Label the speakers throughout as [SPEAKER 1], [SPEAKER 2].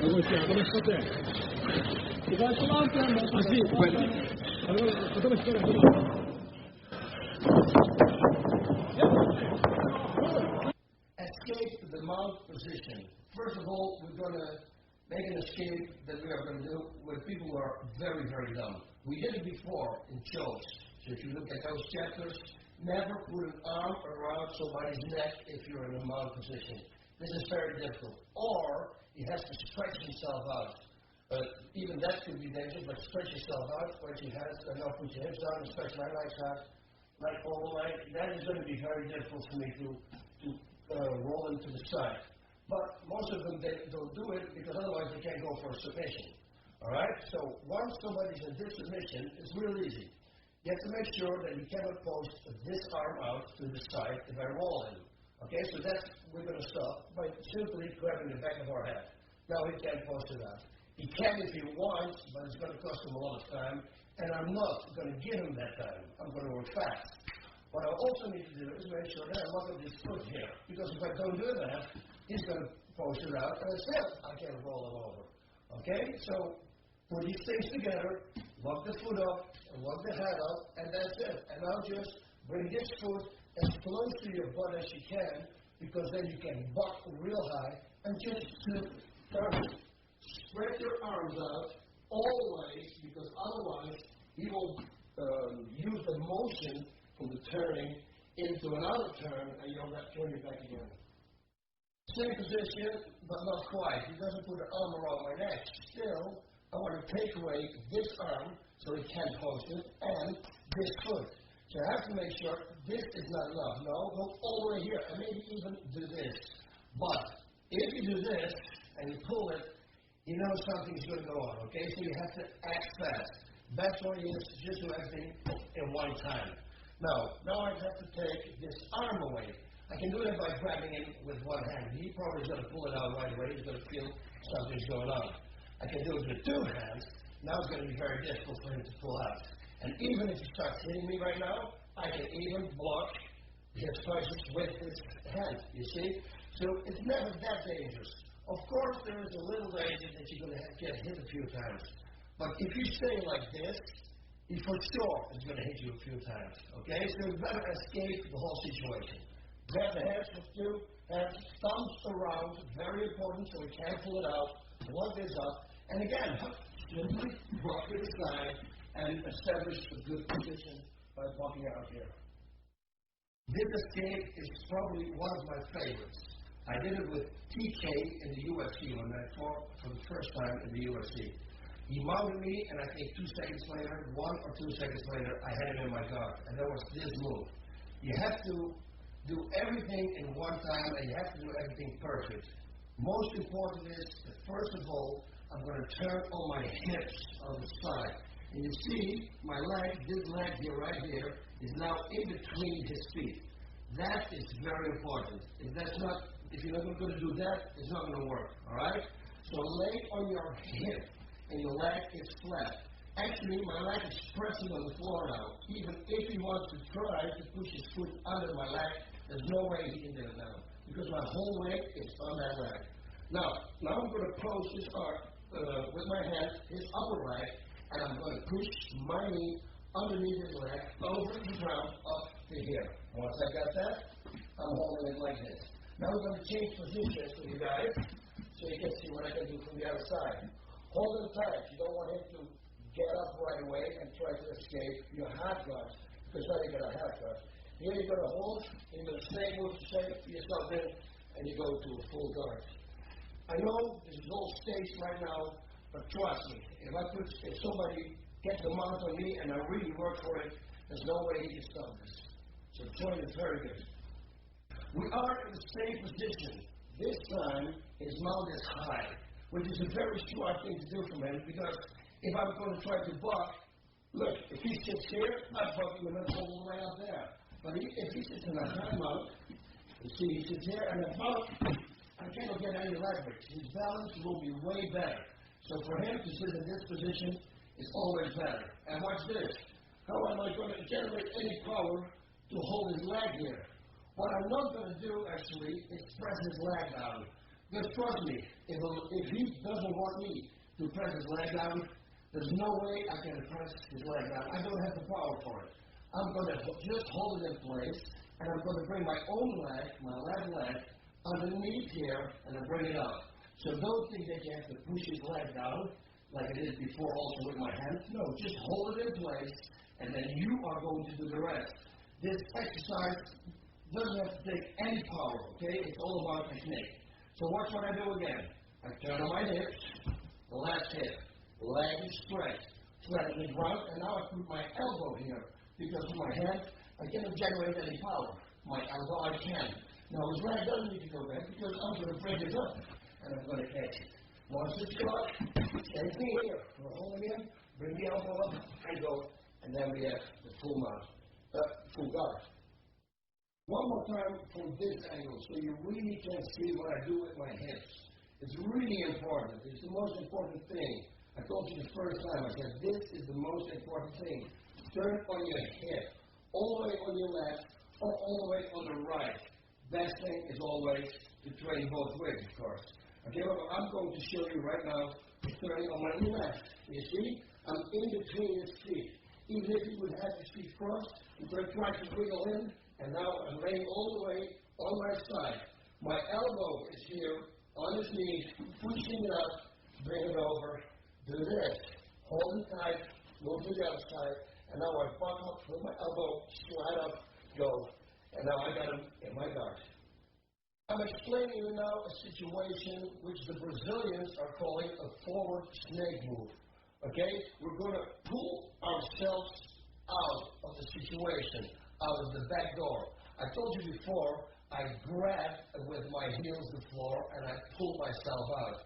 [SPEAKER 1] come state? Ti faccio l'altra? Ah sì, allora, come state?
[SPEAKER 2] Escape the mount position. First of all, we're going to make an escape that we are going to do with people who are very, very dumb. We did it before in shows. So if you look at those chapters, never put an arm around somebody's neck if you're in a mount position. This is very difficult. Or he has to stretch himself out. Even that could be dangerous, but stretch yourself out, put your hands, and now put your hips down and stretch my legs out, like all the way. That is going to be very difficult for me to roll into the side. But most of them, they don't do it because otherwise they can't go for a submission. All right? So once somebody's in this submission, it's real easy. You have to make sure that you cannot post this arm out to the side if I roll in. Okay? So that's, we're going to stop by simply grabbing the back of our head. Now he can't post it out. He can if he wants, but it's going to cost him a lot of time, and I'm not going to give him that time. I'm going to work fast. What I also need to do is make sure that I lock up this foot here, because if I don't do that, he's going to post it out, and still I can't roll him over. Okay? So put these things together, lock the foot up, and lock the head up, and that's it. And now just bring this foot as close to your butt as you can, because then you can buck real high, and just turn it. Spread your arms out always, because otherwise he will use the motion from the turning into another turn, and you'll turn it back again. Same position, but not quite. He doesn't put an arm around my neck. Still, I want to take away this arm so he can't post it, and this foot. So I have to make sure this is not enough. No, go all the way here, and maybe even do this. But if you do this, and you pull it, you know something's going to go on, okay? So you have to act fast. Best way is just do everything in one time. Now I have to take this arm away. I can do that by grabbing it with one hand. He probably is going to pull it out right away. He's going to feel something's going on. I can do it with two hands. Now it's going to be very difficult for him to pull out. And even if he starts hitting me right now, I can even block his punches with his hand, you see? So it's never that dangerous. Of course, there is a little danger that you're going to get hit a few times. But if you stay like this, he for sure is going to hit you a few times. Okay? So you better escape the whole situation. Grab the hands with two hands, thumbs around, very important, so we can't pull it out. Lock this up. And again, simply rock it aside and establish a good position by walking out here. This escape is probably one of my favorites. I did it with TK in the UFC when I fought for the first time in the UFC. He mounted me, and I think 2 seconds later, 1 or 2 seconds later, I had him in my guard. And that was this move. You have to do everything in one time, and you have to do everything perfect. Most important is that, first of all, I'm going to turn on my hips on the side. And you see, my leg, this leg here, right here, is now in between his feet. That is very important. If you're not going to do that, it's not going to work, all right? So lay on your hip, and your leg is flat. Actually, my leg is pressing on the floor now. Even if he wants to try to push his foot under my leg, there's no way he can do it now, because my whole weight is on that leg. Now I'm going to close his arm with my hand, his upper leg, and I'm going to push my knee underneath his leg, over the ground, up to here. Once I got that, I'm holding it like this. Now we're going to change positions with you guys, so you can see what I can do from the other side. Hold him tight. You don't want him to get up right away and try to escape your half guard, because now you got a half guard. Here you're going to hold, and you're going to stay, move yourself in, and you go to a full guard. I know this is all staged right now, but trust me, if somebody gets the mount on me and I really work for it, there's no way he can stop this. So the joint is very good. We are in the same position. This time, his mount is high, which is a very smart thing to do for him, because if I'm going to try to buck, look, if he sits here, I buck him and all the way up there. But if he sits in a high mount, you see, he sits here, and I buck, I cannot get any leverage. His balance will be way better. So for him to sit in this position is always better. And watch this. How am I going to generate any power to hold his leg here? What I'm not going to do, actually, is press his leg down. Because trust me, if he doesn't want me to press his leg down, there's no way I can press his leg down. I don't have the power for it. I'm going to just hold it in place, and I'm going to bring my own leg, my left leg, underneath here, and then bring it up. So don't think that you have to push his leg down, like I did before also with my hand. No, just hold it in place, and then you are going to do the rest. This exercise doesn't have to take any power, okay? It's all about technique. So watch what I do again. I turn on my hips, the left hip, leg is stretched, flat on the ground, and now I put my elbow here, because with my hand, I cannot generate any power. My elbow, I can. Now his leg doesn't need to go back, because I'm going to bring it up, and I'm going to catch it. Once it's caught, same thing here. We're holding him, bring the elbow up, and go, and then we have the full mount, full guard. One more time from this angle, so you really can see what I do with my hips. It's really important. It's the most important thing. I told you the first time, I said, this is the most important thing. Turn on your hip, all the way on your left, or all the way on the right. Best thing is always to train both ways, of course. Okay, well, I'm going to show you right now, turning on my left. You see, I'm in between his feet. Even if you would have his feet crossed, I'm going to try to wiggle in, and now I'm laying all the way on my side. My elbow is here on his knee, pushing it up, bring it over, do this. Hold it tight, move to the other side, and now I buck up with my elbow, slide up, go. And now I got him in my guard. I'm explaining you now a situation which the Brazilians are calling a forward snake move. Okay? We're going to pull ourselves out of the situation, out of the back door. I told you before, I grab with my heels the floor and I pull myself out.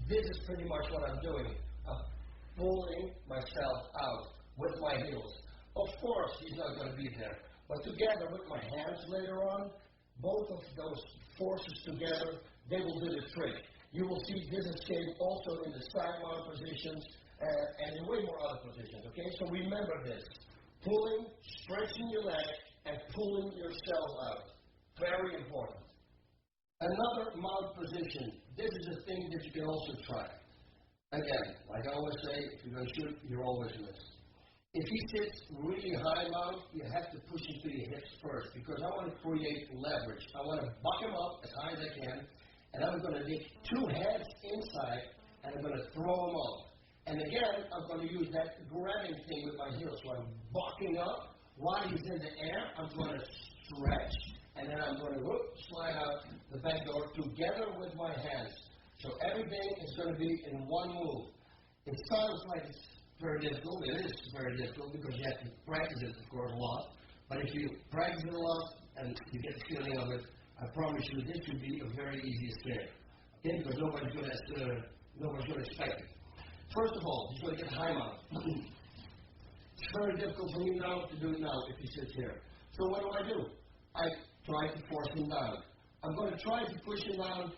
[SPEAKER 2] This is pretty much what I'm doing. I'm pulling myself out with my heels. Of course, he's not going to be there. But together with my hands later on, both of those forces together, they will do the trick. You will see this escape also in the side mount positions and in way more other positions. Okay, so remember this. Pulling, stretching your leg, and pulling yourself out. Very important. Another mount position. This is a thing that you can also try. Again, like I always say, if you're going to shoot, you're always miss. If he sits really high mount, you have to push him to your hips first, because I want to create leverage. I want to buck him up as high as I can, and I'm going to dig two heads inside, and I'm going to throw him up. And again, I'm going to use that grabbing thing with my heels. So I'm bucking up. While he's in the air, I'm going to stretch, and then I'm going to slide out the back door together with my hands. So everything is going to be in one move. It sounds like it's very difficult. It is very difficult because you have to practice it, of course, a lot. But if you practice it a lot and you get the feeling of it, I promise you this should be a very easy escape. Okay? Because nobody's going to expect it. First of all, he's going to get high mount. It's very difficult for him now to do it now if he sits here. So what do? I try to force him down. I'm going to try to push him down.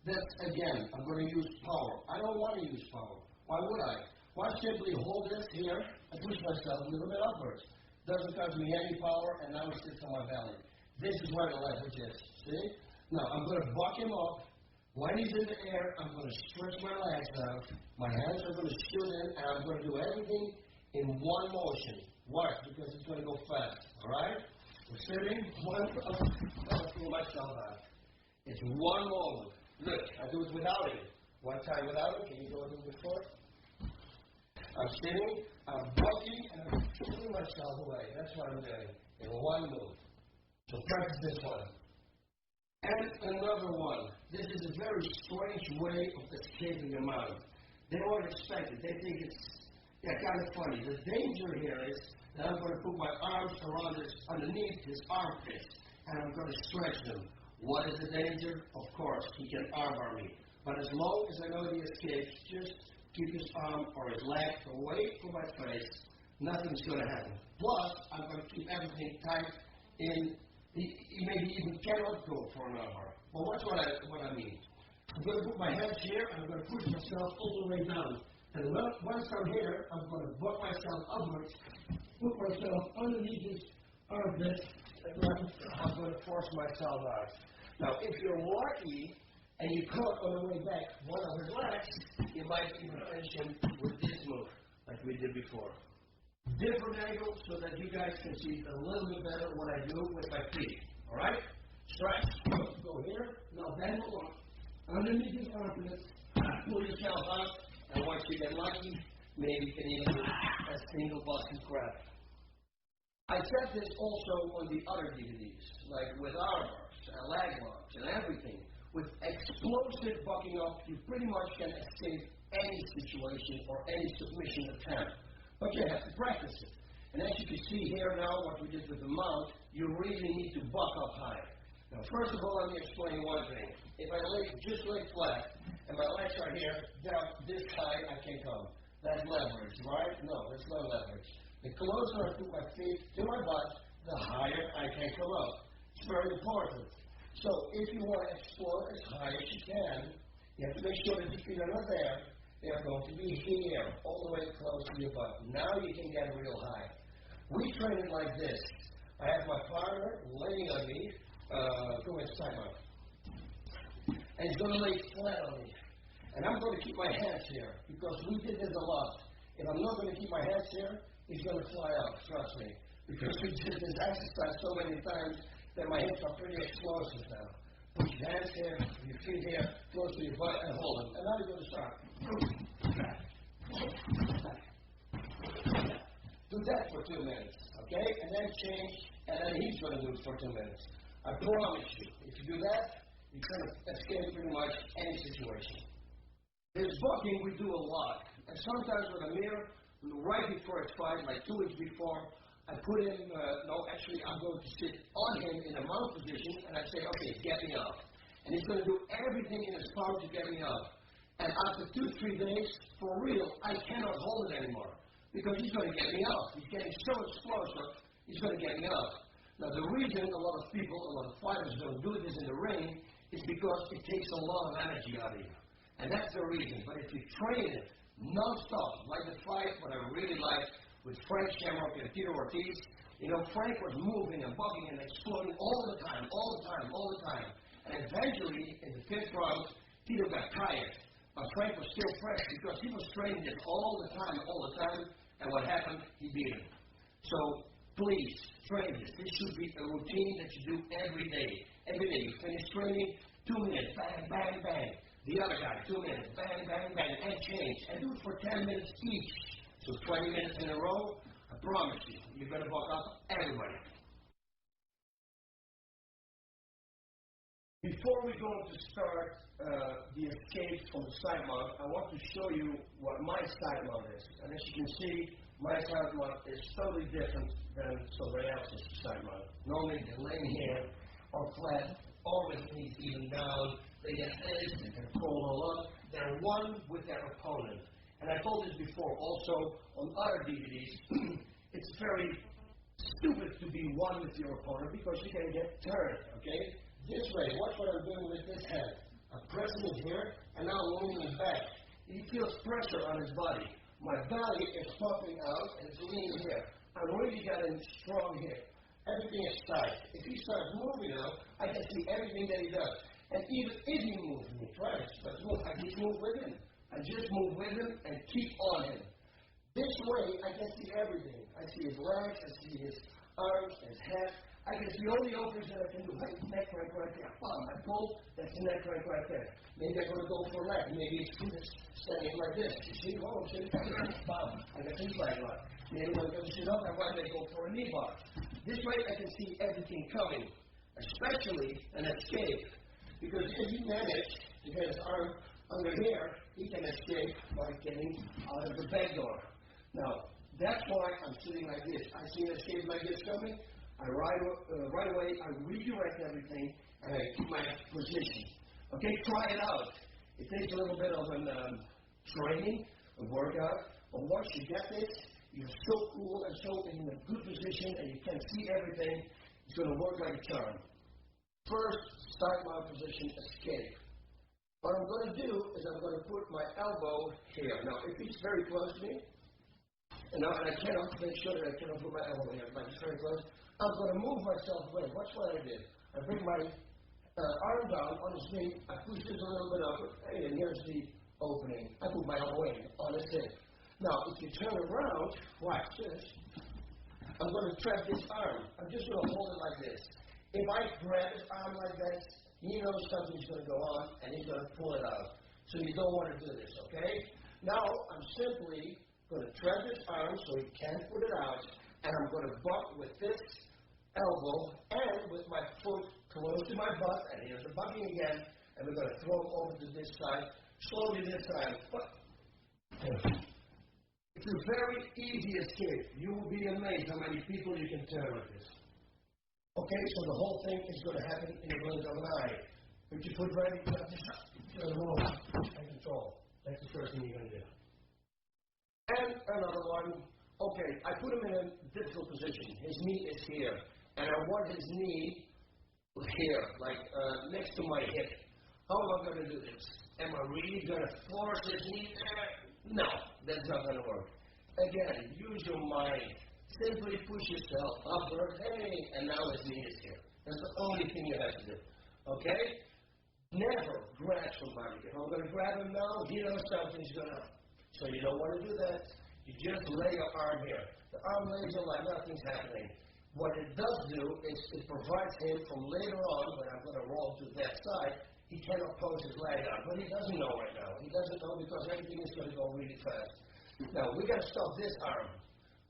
[SPEAKER 2] That's again, I'm going to use power. I don't want to use power. Why would I? Why simply hold this here and push myself a little bit upwards? Doesn't cost me any power, and now he sits on my belly. This is where the leverage is. See? Now I'm going to buck him up. When he's in the air, I'm going to stretch my legs out. My hands are going to shoot in, and I'm going to do everything in one motion. Watch, because it's going to go fast. All right? We're sitting, one up, I'll pull myself out. It's one moment. Look, I do it without it. One time without it. Can you go a little bit forward? I'm sitting, I'm bucking, and I'm pulling myself away. That's what I'm doing in one move. So practice this one. And another one. This is a very strange way of escaping a mount. They won't expect it. They think it's kind of funny. The danger here is that I'm going to put my arms around underneath his armpits, and I'm going to stretch them. What is the danger? Of course, he can armbar me. But as long as I know he escapes, just keep his arm or his leg away from my face. Nothing's going to happen. Plus, I'm going to keep everything tight in. He maybe even cannot go for an armbar. But watch what I mean. I'm going to put my hands here, and I'm going to push myself all the way down. And once I'm here, I'm going to buck myself upwards, put myself underneath his armpit, and I'm going to force myself out. Now, if you're lucky, and you caught on the way back one of his legs, you might even finish him with this move, like we did before. Different angle so that you guys can see a little bit better what I do with my feet. All right? Stretch. Go here. Now bend along. Underneath his armpits. Pull yourself up. And once you get lucky, maybe you can even do a single Boston crab. I said this also on the other DVDs, like with arm bars and leg locks and everything. With explosive bucking up, you pretty much can escape any situation or any submission attempt. But you have to practice it. And as you can see here now, what we did with the mount, you really need to buck up high. Now, first of all, let me explain one thing. If I just lay flat, and my legs are here, down this high, I can come. That's leverage, right? No, that's not leverage. The closer I put my feet to my butt, the higher I can come up. It's very important. So, if you want to explore as high as you can, you have to make sure that your feet are not there. They are going to be here, all the way close to your butt. Now you can get real high. We train it like this. I have my partner laying on me, go into timeout. And he's going to lay flat on me. And I'm going to keep my hands here, because we did this a lot. If I'm not going to keep my hands here, he's going to fly out, trust me. Because we did this exercise so many times that my hips are pretty explosive now. Put your hands here, your feet here, close to your butt, and hold them. And now you're going to start. Do that for 2 minutes, okay? And then change, and then he's going to do it for 2 minutes. I promise you, if you do that, you can escape pretty much any situation. This bucking we do a lot. And sometimes with Amir, right before it's fight, like 2 weeks before, I put him, I'm going to sit on him in a mount position, and I say, okay, get me up. And he's going to do everything in his power to get me up. And after 2-3 days, for real, I cannot hold it anymore. Because he's going to get me up. He's getting so explosive, he's going to get me up. Now, the reason a lot of people, a lot of fighters don't do this in the ring is because it takes a lot of energy out of you. And that's the reason. But if you train it non-stop, like the fight, what I really like, with Frank Shamrock and Tito Ortiz, Frank was moving and bucking and exploding all the time. And eventually, in the 5th round, Tito got tired. But Frank was still fresh because he was training it all the time. And what happened? He beat him. So, please, train this. This should be a routine that you do every day. Every day you finish training, 2 minutes, bang, bang, bang. The other guy, 2 minutes, bang, bang, bang, and change. And do it for 10 minutes each. So 20 minutes in a row, I promise you, you're going to buck up everybody. Before we go to start the escapes from the side mount, I want to show you what my side mount is. And as you can see, my side mount is totally different than somebody else's side mount. Normally they're laying here or flat, or with knees even down. They get this, they can fold all up. They're one with their opponent. And I told this before also on other DVDs. It's very stupid to be one with your opponent because you can get turned, okay? This way, watch what I'm doing with this hand. I'm pressing it here, and now I'm leaning it back. He feels pressure on his body. My belly is popping out, and it's leaning here. I'm really getting strong here. Everything is tight. If he starts moving now, I can see everything that he does. And even if he moves me, try it. I just move with him. I just move with him and keep on him. This way, I can see everything. I see his legs, I see his arms, his head. I can see all the openings that I can do. Hey, neck right there. Bam, I pull, that's the neck right there. Maybe I'm going to go for a leg. Maybe it's standing like this. You see? Oh, see? Bam, I got his leg lock. Maybe I'm going to sit up, and why they go for a knee bar. This way, I can see everything coming, especially an escape. Because if he manage to get his arm under here, he can escape by getting out of the back door. Now, that's why I'm sitting like this. I see an escape like this coming. I right away, I redirect everything, and I keep my position. Okay, try it out. It takes a little bit of training, a workout, but once you get this, you're so cool and so in a good position, and you can see everything. It's going to work like a charm. First, start my position, escape. What I'm going to do is I'm going to put my elbow here. Now, if he's very close to me, and I cannot make sure that I cannot put my elbow here, but he's very close, I'm going to move myself away. Watch what I did. I bring my arm down on his knee. I push this a little bit up. Hey, and here's the opening. I put my own weight on his hip. Now, if you turn around, watch this. I'm going to trap this arm. I'm just going to hold it like this. If I grab his arm like that, he knows something's going to go on, and he's going to pull it out. So you don't want to do this, okay? Now, I'm simply going to trap his arm so he can't put it out, and I'm going to buck with this elbow and with my foot close to my butt, and here's the bucking again, and we're going to throw it over to this side, slowly this time. It's a very easy escape. You will be amazed how many people you can turn like this. Okay, so the whole thing is going to happen in the blink of an eye. Put your foot ready, turn move, and control. That's the first thing you're going to do. And another one. Okay, I put him in a difficult position. His knee is here, and I want his knee here, like next to my hip. How am I going to do this? Am I really going to force his knee there? No, that's not going to work. Again, use your mind. Simply push yourself upward, hey, and now his knee is here. That's the only thing you have to do. Okay? Never grab somebody. If I'm going to grab him now, he knows something's going on. So you don't want to do that. You just lay your arm here. The arm lays here like nothing's happening. What it does do is it provides him from later on, when I'm going to roll to that side, he cannot pose his leg out. But he doesn't know right now. He doesn't know because everything is going to go really fast. Now, we got to stop this arm.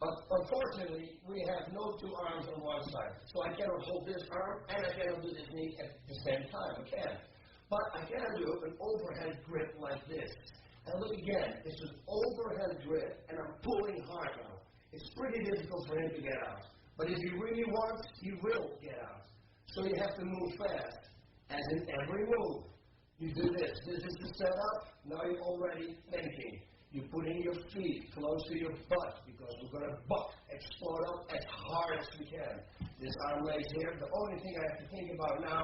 [SPEAKER 2] But unfortunately, we have no two arms on one side. So I cannot hold this arm and I cannot do this knee at the same time. I can. But I can do an overhead grip like this. And look again, it's an overhead grip and I'm pulling hard now. It's pretty difficult for him to get out. But if he really wants, he will get out. So you have to move fast. As in every move, you do this. This is the setup. Now you're already thinking. You're putting your feet close to your butt because we're going to buck, explode up as hard as we can. This arm lays here. The only thing I have to think about now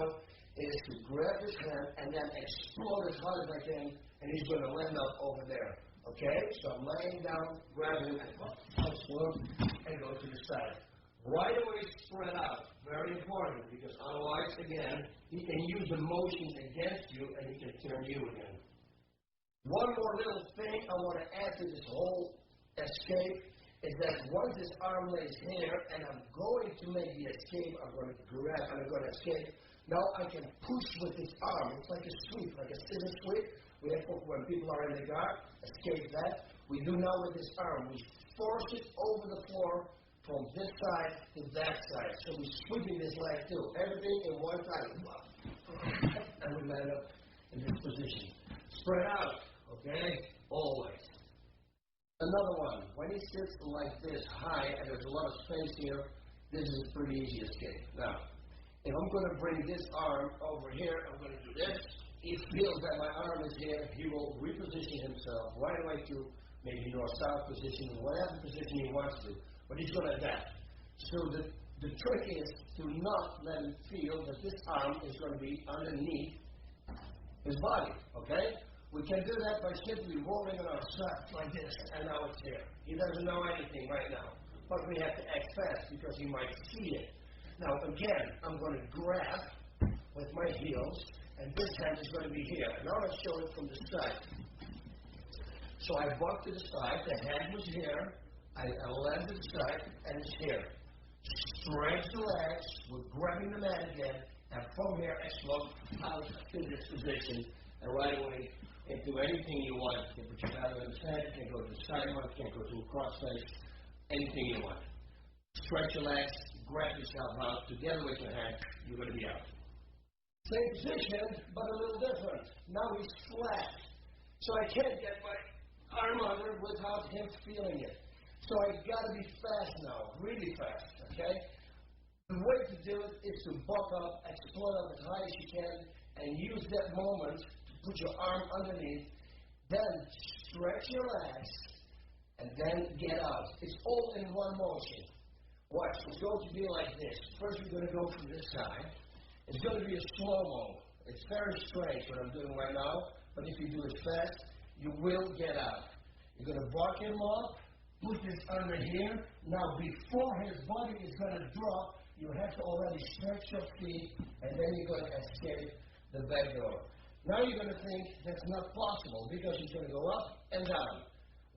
[SPEAKER 2] is to grab his hand and then explode as hard as I can, and he's going to land up over there. Okay? So I'm laying down, grab him, and explode, and go to the side. Right away, spread out. Very important because otherwise, again, he can use the motion against you and he can turn you again. One more little thing I want to add to this whole escape is that once this arm lays here and I'm going to make the escape, I'm going to grab and I'm going to escape. Now I can push with this arm. It's like a sweep, like a scissor sweep. We have when people are in the guard, escape that. We do now with this arm. We force it over the floor from this side to that side. So we're sweeping this leg too. Everything in one time. And we land up in this position. Spread out. Okay? Always. Another one. When he sits like this high and there's a lot of space here, this is a pretty easy escape. Now, if I'm going to bring this arm over here, I'm going to do this. He feels that my arm is here. He will reposition himself right away to maybe north-south position, whatever position he wants to. But he's going to adapt. So the trick is to not let him feel that this arm is going to be underneath his body. Okay? We can do that by simply rolling on our side like this, and now it's here. He doesn't know anything right now. But we have to act fast because he might see it. Now, again, I'm going to grab with my heels, and this hand is going to be here. Now let's show it from the side. So I buck to the side. The hand was here. I land to the side, and it's here. Stretch the legs. We're grabbing the mat again, and from here, explode out to this position, and right away, into anything you want. You can put your hand on his head, you can go to the side one, you can go to a crossface, anything you want. Stretch your legs, grab yourself out, together with your hand, you're going to be out. Same position, but a little different. Now he's flat. So I can't get my arm under without him feeling it. So I've got to be fast now, really fast, okay? The way to do it is to buck up, explode up as high as you can, and use that moment put your arm underneath, then stretch your legs, and then get out. It's all in one motion. Watch, it's going to be like this. First we're going to go from this side. It's going to be a slow-mo. It's very strange what I'm doing right now, but if you do it fast, you will get out. You're going to buck him up, put this under here. Now before his body is going to drop, you have to already stretch your feet, and then you're going to escape the back door. Now you're going to think that's not possible because you're going to go up and down.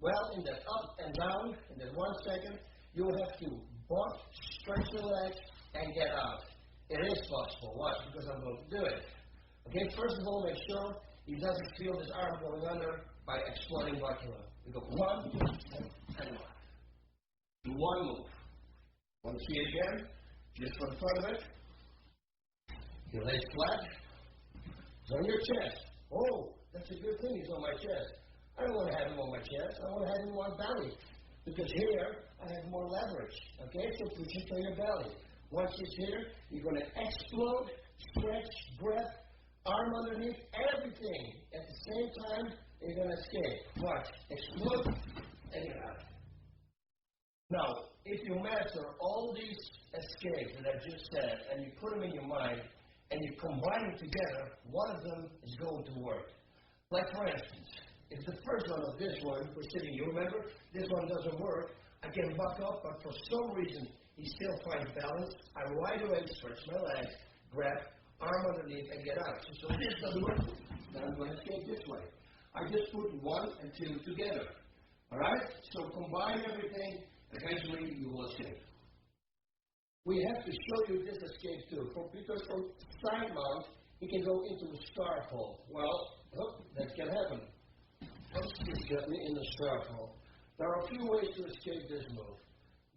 [SPEAKER 2] Well, in that up and down, in that 1 second, you'll have to buck, stretch your legs, and get out. It is possible. Watch, because I'm going to do it. Okay, first of all, make sure he doesn't feel his arm going under by exploding bucula. We go 1, 2, and 1. Do one move. Want to see it again? Just for the fun of it. Your legs flat. It's on your chest. Oh, that's a good thing he's on my chest. I don't want to have him on my chest. I want to have him on belly. Because here, I have more leverage. Okay, so push it to your belly. Once it's here, you're going to explode, stretch, breath, arm underneath, everything. At the same time, you're going to escape. Watch. Explode, and get out. Now, if you master all these escapes that I just said, and you put them in your mind, and you combine them together, one of them is going to work. Like, for instance, if the first one of this one, we're sitting, you remember, this one doesn't work, I can buck up, but for some reason, he still finds balance. I right away stretch my legs, grab, arm underneath, and get out. So this doesn't work. Now I'm going to escape this way. I just put 1 and 2 together. All right? So combine everything, eventually you will escape. We have to show you this escape too, because from side mount, it can go into a scarf hold. Well, that can happen. This got me in the scarf hold. There are a few ways to escape this move.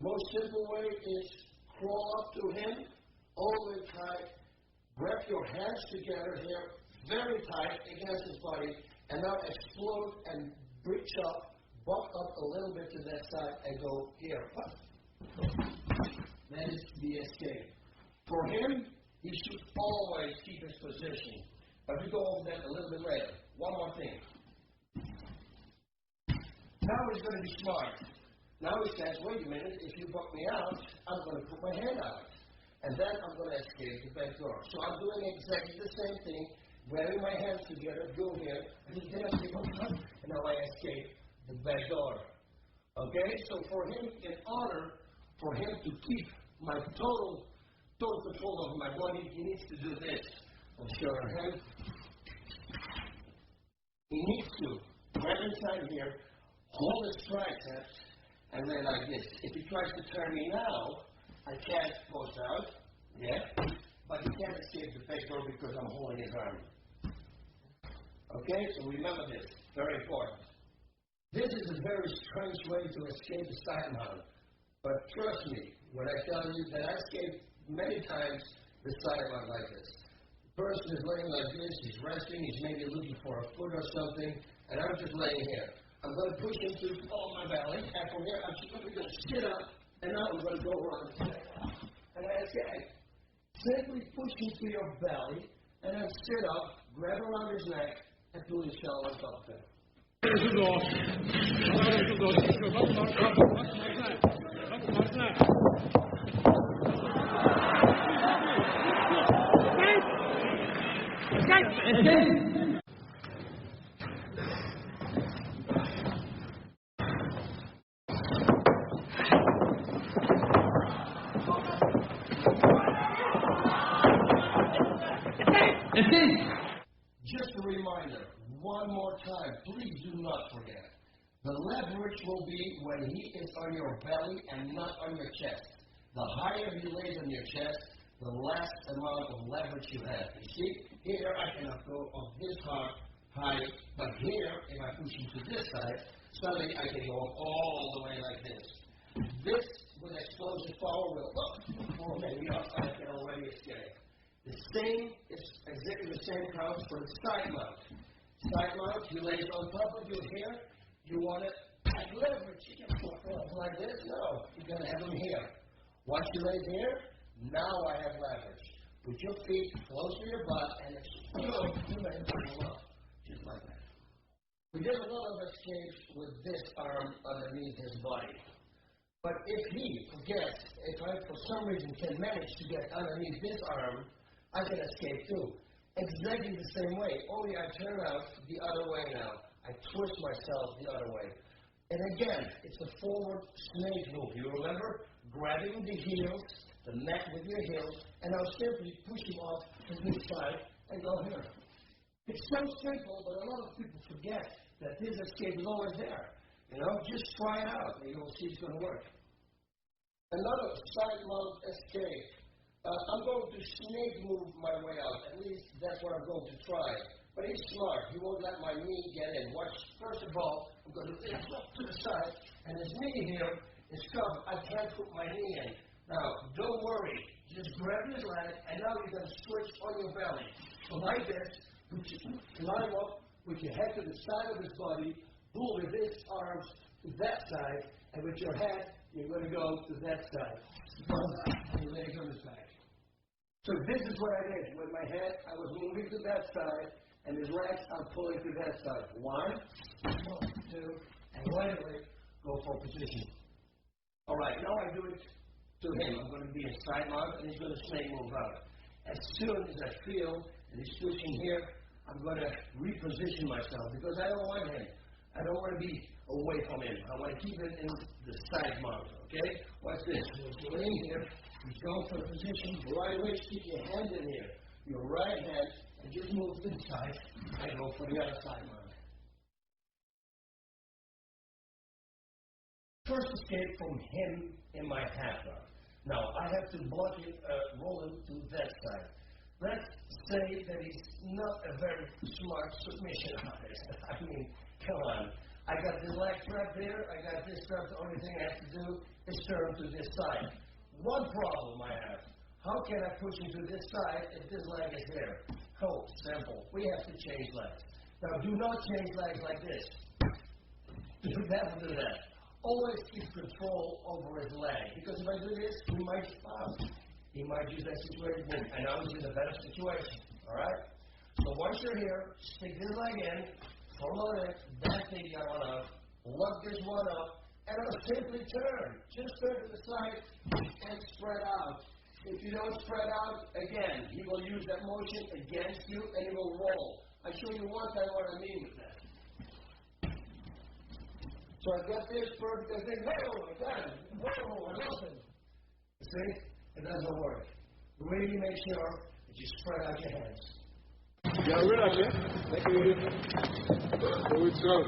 [SPEAKER 2] Most simple way is crawl up to him, all the way tight, grab your hands together here, very tight against his body, and now explode and breach up, buck up a little bit to that side, and go here. That is the escape. For him, he should always keep his position. But we go over that a little bit later. One more thing. Now he's going to be smart. Now he says, wait a minute, if you buck me out, I'm going to put my hand out. And then I'm going to escape the back door. So I'm doing exactly the same thing, grabbing my hands together, go here, and now I escape the back door. Okay? So for him, in order for him to keep my total control over my body, he needs to do this. I'll show him. He needs to grab inside here, hold his triceps, and then like this. If he tries to turn me now, I can't post out, but he can't escape the back door because I'm holding his arm. Okay, so remember this, very important. This is a very strange way to escape the side mount, but trust me when I tell you that I escaped many times the side mount like this. The person is laying like this, he's resting, he's maybe looking for a foot or something, and I'm just laying here. I'm going to push him through all my belly, and from here I'm simply going to sit up, and now I'm going to go around and I escape. Simply push him through your belly, and then sit up, grab around his neck, and pull his shell on top of him. Just a reminder, one more time, please do not forget. The leverage will be when he is on your belly and not on your chest. The higher he lays on your chest, the less amount of leverage you have. You see, here I cannot go up this high, but here, if I push him to this side, suddenly I can go all the way like this. This, with explosive power, will pull me up, and I can already escape. The same is exactly the same counts for the side mount. Side mount, he lays on top of you here. You want to have leverage. You can walk off like this. No, you're going to have him here. Once you lay here, now I have leverage. Put your feet close to your butt and explode. You may pull up, just like that. We did a lot of escapes with this arm underneath his body. But if he forgets, if I for some reason can manage to get underneath this arm, I can escape too. Exactly the same way, only I turn out the other way now. I twist myself the other way. And again, it's a forward snake move. You remember? Grabbing the heels, the mat with your heels, and now simply push him off to this side and go here. It's so simple, but a lot of people forget that this escape is always there. You know, just try it out, and you'll see it's going to work. Another side mount escape. I'm going to snake move my way out. At least that's what I'm going to try. But he's smart. He won't let my knee get in. Watch. First of all, I'm going to lift up to the side, and his knee here is covered. I can't put my knee in. Now, don't worry. Just grab his leg, and now you're going to switch on your belly. So like this, climb up with your head to the side of his body, pull with his arms to that side, and with your head, you're going to go to that side. And your leg on his back. So this is what I did. With my head, I was moving to that side, and his legs, I'm pulling to that side. 1, 2, and right away, go for position. All right, now I do it to him. I'm going to be a side mount, and he's going to snake move out. As soon as I feel that he's pushing here, I'm going to reposition myself because I don't want him. I don't want to be away from him. I want to keep it in the side mount, okay? Watch this. He's going in here. He's going for the position. Right away, keep your hand in here. Your right hand, and just move to the side and go for the other side mount. First escape from him in my half guard. Now, I have to block him, roll him to that side. Let's say that he's not a very smart submission artist. I mean, come on. I got this leg trapped there. I got this trapped. The only thing I have to do is turn to this side. One problem I have. How can I push him to this side if this leg is there? Oh, simple. We have to change legs. Now, do not change legs like this. Never do that. Always keep control over his leg. Because if I do this, he might stop. He might use that situation. And now he's in a better situation. All right? So once you're here, stick this leg in, follow it, that thing got one up, lock this one up, and I'll simply turn. Just turn to the side and spread out. If you don't spread out, again, he will use that motion against you and he will roll. I'll show you one time what I mean with that. So I got this perfect, I think, whoa, I got it. Whoa, I lost it. See? It doesn't work. Really make sure that you spread out your hands.
[SPEAKER 1] Yeah, relax, yeah? Thank you. Go with throw.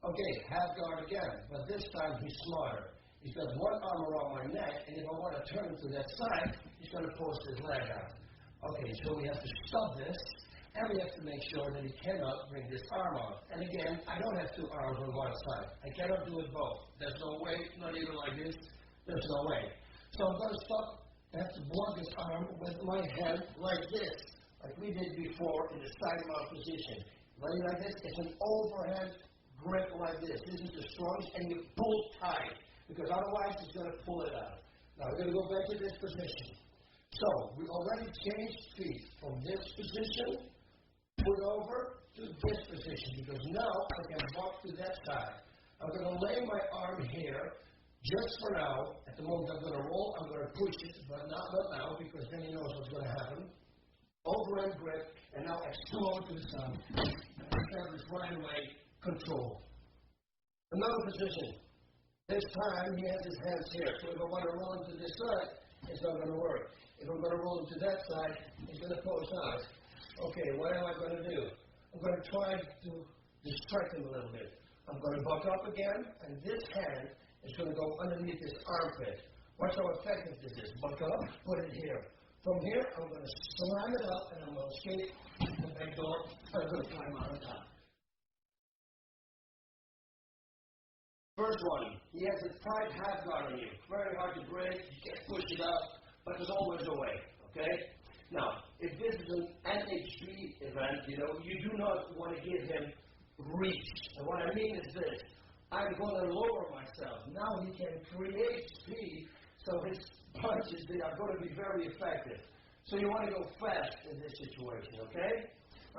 [SPEAKER 2] Okay, half guard again, but this time he's smarter. He's got one arm around my neck, and if I want to turn him to that side, he's going to post his leg out. Okay, so we have to stop this, and we have to make sure that he cannot bring this arm out. And again, I don't have two arms on one side. I cannot do it both. There's no way, not even like this. There's no way. So I'm going to stop. I have to block his arm with my hand like this, like we did before in the side mount position. Like this, it's an overhand grip like this. This is the strongest, and you pull tight, because otherwise it's going to pull it out. Now we're going to go back to this position. So we already changed feet from this position, put over to this position, because now I can walk to that side. I'm going to lay my arm here. Just for now, at the moment I'm going to roll, I'm going to push it, but not now, because then he knows what's going to happen. Overhand grip, and now explode to the side. Establish right away control. Another position. This time he has his hands here, so if I want to roll him to this side, it's not going to work. If I'm going to roll him to that side, he's going to post out. Okay, what am I going to do? I'm going to try to distract him a little bit. I'm going to buck up again, and this hand is going to go underneath his armpit. Watch how effective this is. Buck up, put it here. From here, I'm going to slam it up, and I'm going to escape the back door. I'm going to climb out on top. First one, he has a tight half guard on you. Very hard to break. You can't push it up, but there's always a way, okay? Now, if this is an NHB event, you do not want to give him reach. And what I mean is this. I'm going to lower myself. Now he can create speed, so his punches are going to be very effective. So you want to go fast in this situation, okay?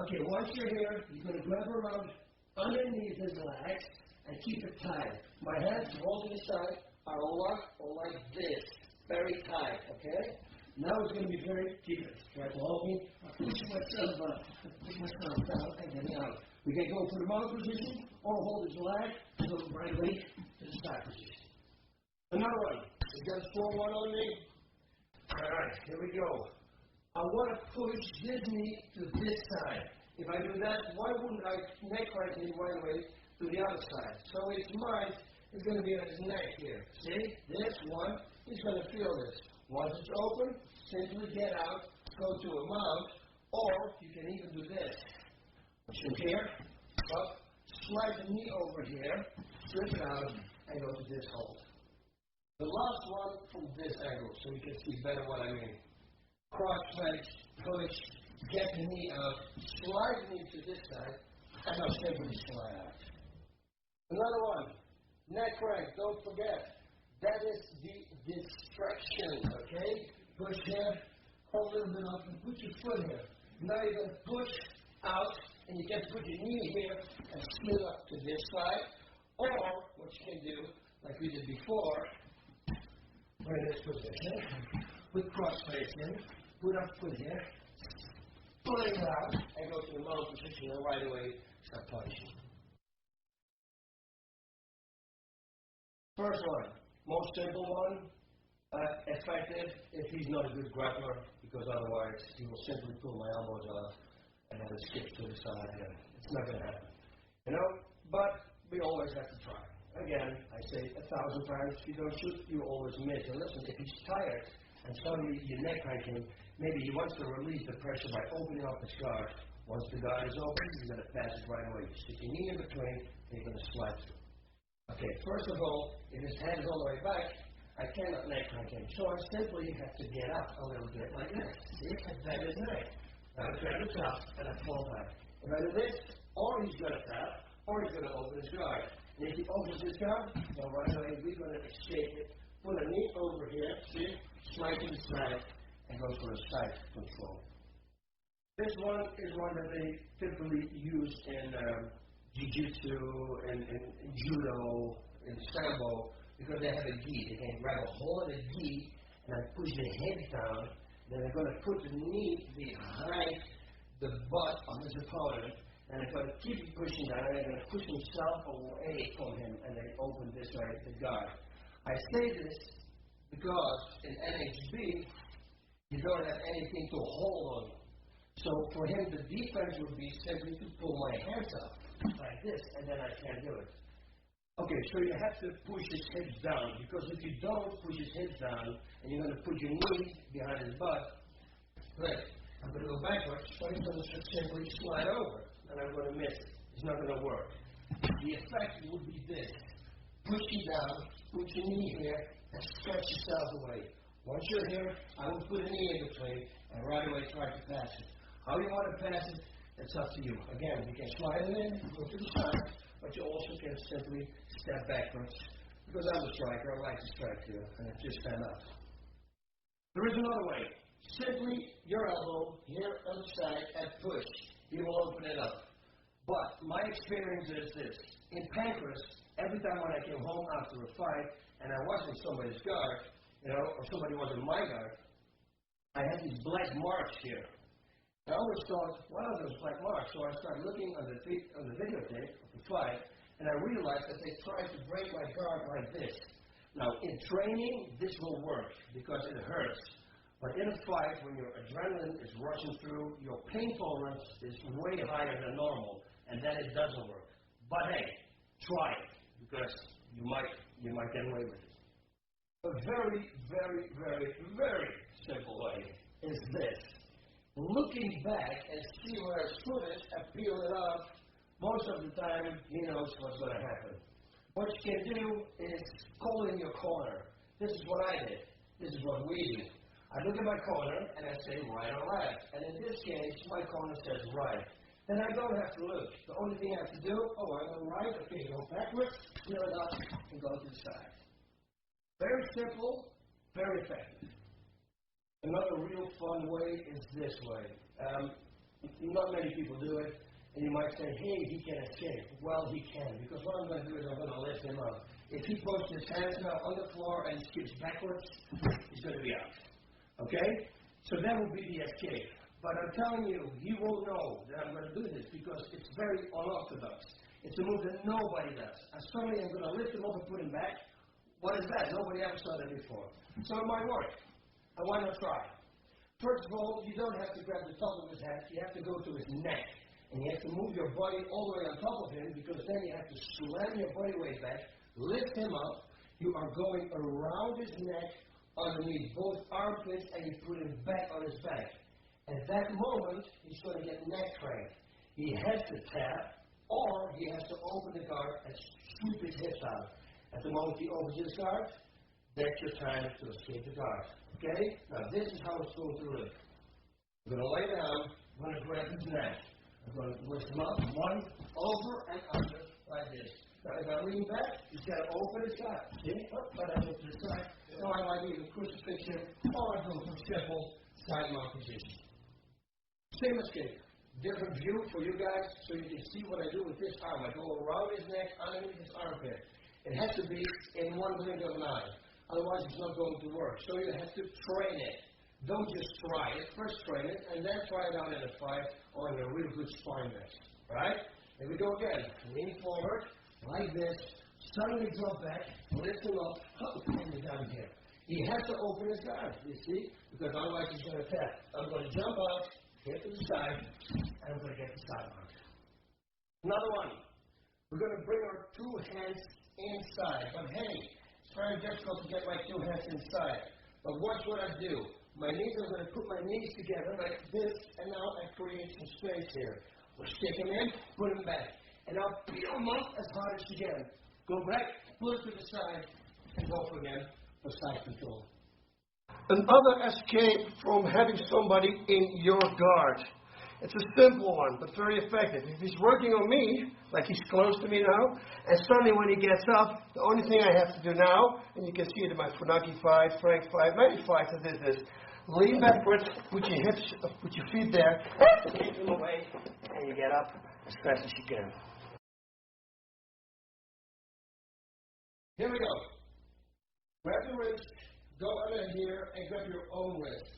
[SPEAKER 2] Okay, once you're here, you're going to grab around underneath his legs and keep it tight. My hands roll to the side are locked like this, very tight, okay? Now it's going to be very, keep it, try to hold me, push myself up, push myself down, and then out. We can go to the mount position, or hold his leg, and go right away to the side position. Another one. You got a strong one on me? Alright, here we go. I want to push this knee to this side. If I do that, why wouldn't I neck right knee right away to the other side? So his mind is going to be on his neck here. See? This one, he's going to feel this. Once it's open, simply get out, go to a mount, or you can even do this. Push him here, up, slide the knee over here, strip it out, and go to this hold. The last one from this angle, so you can see better what I mean. Cross legs, push, get the knee out, slide the knee to this side, and now simply slide out. Another one, neck crank, don't forget. That is the distraction, okay? Push here, hold a little bit up, and put your foot here. Now you're going to push out, and you can put your knee here and split up to this side. Or, what you can do, like we did before, we're in this position, with cross facing, put up foot here, pull it out, and go to the mount position, and right away start punching. First one, most simple one, effective if he's not a good grappler, because otherwise he will simply pull my elbows off and have it skip to the side, and it's not going to happen. You know, but we always have to try. Again, I say 1,000 times, if you don't shoot, you always miss. And listen, if he's tired and suddenly your neck crank him, maybe he wants to relieve the pressure by opening up his guard. Once the guard is open, you're going to pass it right away. You stick your knee in between, and you're going to slide through. Okay, first of all, if his head is all the way back, I cannot neck crank him. So I simply have to get up a little bit like this. See, and bend his neck. Now I grab the top, and I fall back. If I do this, or he's going to tap, or he's going to open his guard. And if he opens his guard, then right away we're going to escape it. Put a knee over here, see, slide to the side, and go for a side control. This one is one that they typically use in jiu-jitsu and judo and sambo because they have a gi. They can grab a hold of the gi and then push the head down. Then they're going to put the knee behind the butt of his opponent. And they're going to keep pushing down, and they're going to push himself away from him, and they open this way the guard. I say this because in NHB, you don't have anything to hold on. So for him, the defense would be simply to pull my hands up like this, and then I can't do it. Okay, so you have to push his hips down, because if you don't push his hips down, and you're going to put your knee behind his butt, great. I'm going to go backwards, but he's going to simply slide over. And I'm going to miss it. It's not going to work. The effect would be this. Push you down, put your knee here, and stretch yourself away. Once you're here, I will put a knee in between, and right away try to pass it. How you want to pass it, it's up to you. Again, you can slide it in, go to the side, but you also can simply step backwards. Because I'm a striker, I like to strike here, and just stand up. There is another way. Simply your elbow here on the side and push. He will open it up. But my experience is this. In Pancras, every time when I came home after a fight and I was in somebody's guard, or somebody was in my guard, I had these black marks here. I always thought, what are those black marks? So I started looking on the videotape of the fight, and I realized that they tried to break my guard like this. Now, in training, this will work because it hurts. But in a fight, when your adrenaline is rushing through, your pain tolerance is way higher than normal, and then it doesn't work. But hey, try it, because you might get away with it. A very, very, very, very simple way is this. Looking back and see where his foot is and peel it up, most of the time he knows what's going to happen. What you can do is call in your corner. This is what I did. This is what we do. I look at my corner, and I say right or left. And in this case, my corner says right. Then I don't have to look. The only thing I have to do, I go right, okay, go backwards, peel it up, and go to the side. Very simple, very effective. Another real fun way is this way. Not many people do it, and you might say, hey, he can escape. Well, he can, because what I'm going to do is I'm going to lift him up. If he puts his hands now on the floor and skips backwards, he's going to be out. Okay? So that would be the escape. But I'm telling you, he won't know that I'm going to do this because it's very unorthodox. It's a move that nobody does. And suddenly I'm going to lift him up and put him back. What is that? Nobody ever saw that before. So it might work. And why not try? First of all, you don't have to grab the top of his head. You have to go to his neck. And you have to move your body all the way on top of him because then you have to slam your body weight back, lift him up. You are going around his neck, underneath both armpits, and you put him back on his back. At that moment, he's going to get neck crank. He has to tap, or he has to open the guard and sweep his hips out. At the moment he opens his guard, that's your time to escape the guard. Okay? Now this is how it's going to look. I'm going to lay down, I'm going to grab his neck. I'm going to lift him up, one, over and under, like this. Now if I lean back, he's got to open his guard. See? But I go to the side. Now I might either crucifix him, or I go for simple side mount position. Same escape. Different view for you guys so you can see what I do with this arm. I go around his neck, underneath his armpit. It has to be in one blink of an eye. Otherwise, it's not going to work. So you have to train it. Don't just try it. First train it, and then try it out in a fight or in a real good sparring match. Right? Here we go again. Lean forward, like this. Suddenly drop back, lift him up, and you're down here. He has to open his guard, you see? Because otherwise he's going to tap. I'm going to jump out, get to the side, and I'm going to get the side mount. Another one. We're going to bring our two hands inside. But hey, it's very difficult to get my two hands inside. But watch what I do. I'm going to put my knees together like this, and now I create some space here. We'll stick him in, put him back. And I'll peel him up as hard as you can. Go back, pull it to the side, and go for again for side control. Another escape from having somebody in your guard. It's a simple one, but very effective. If he's working on me, like he's close to me now, and suddenly when he gets up, the only thing I have to do now, and you can see it in my Funaki fight, Frank fight, many fights I did this, lean backwards, put your hips, put your feet there, take them away, and you get up as fast as you can. Here we go. Grab your wrist, go under here, and grab your own wrist.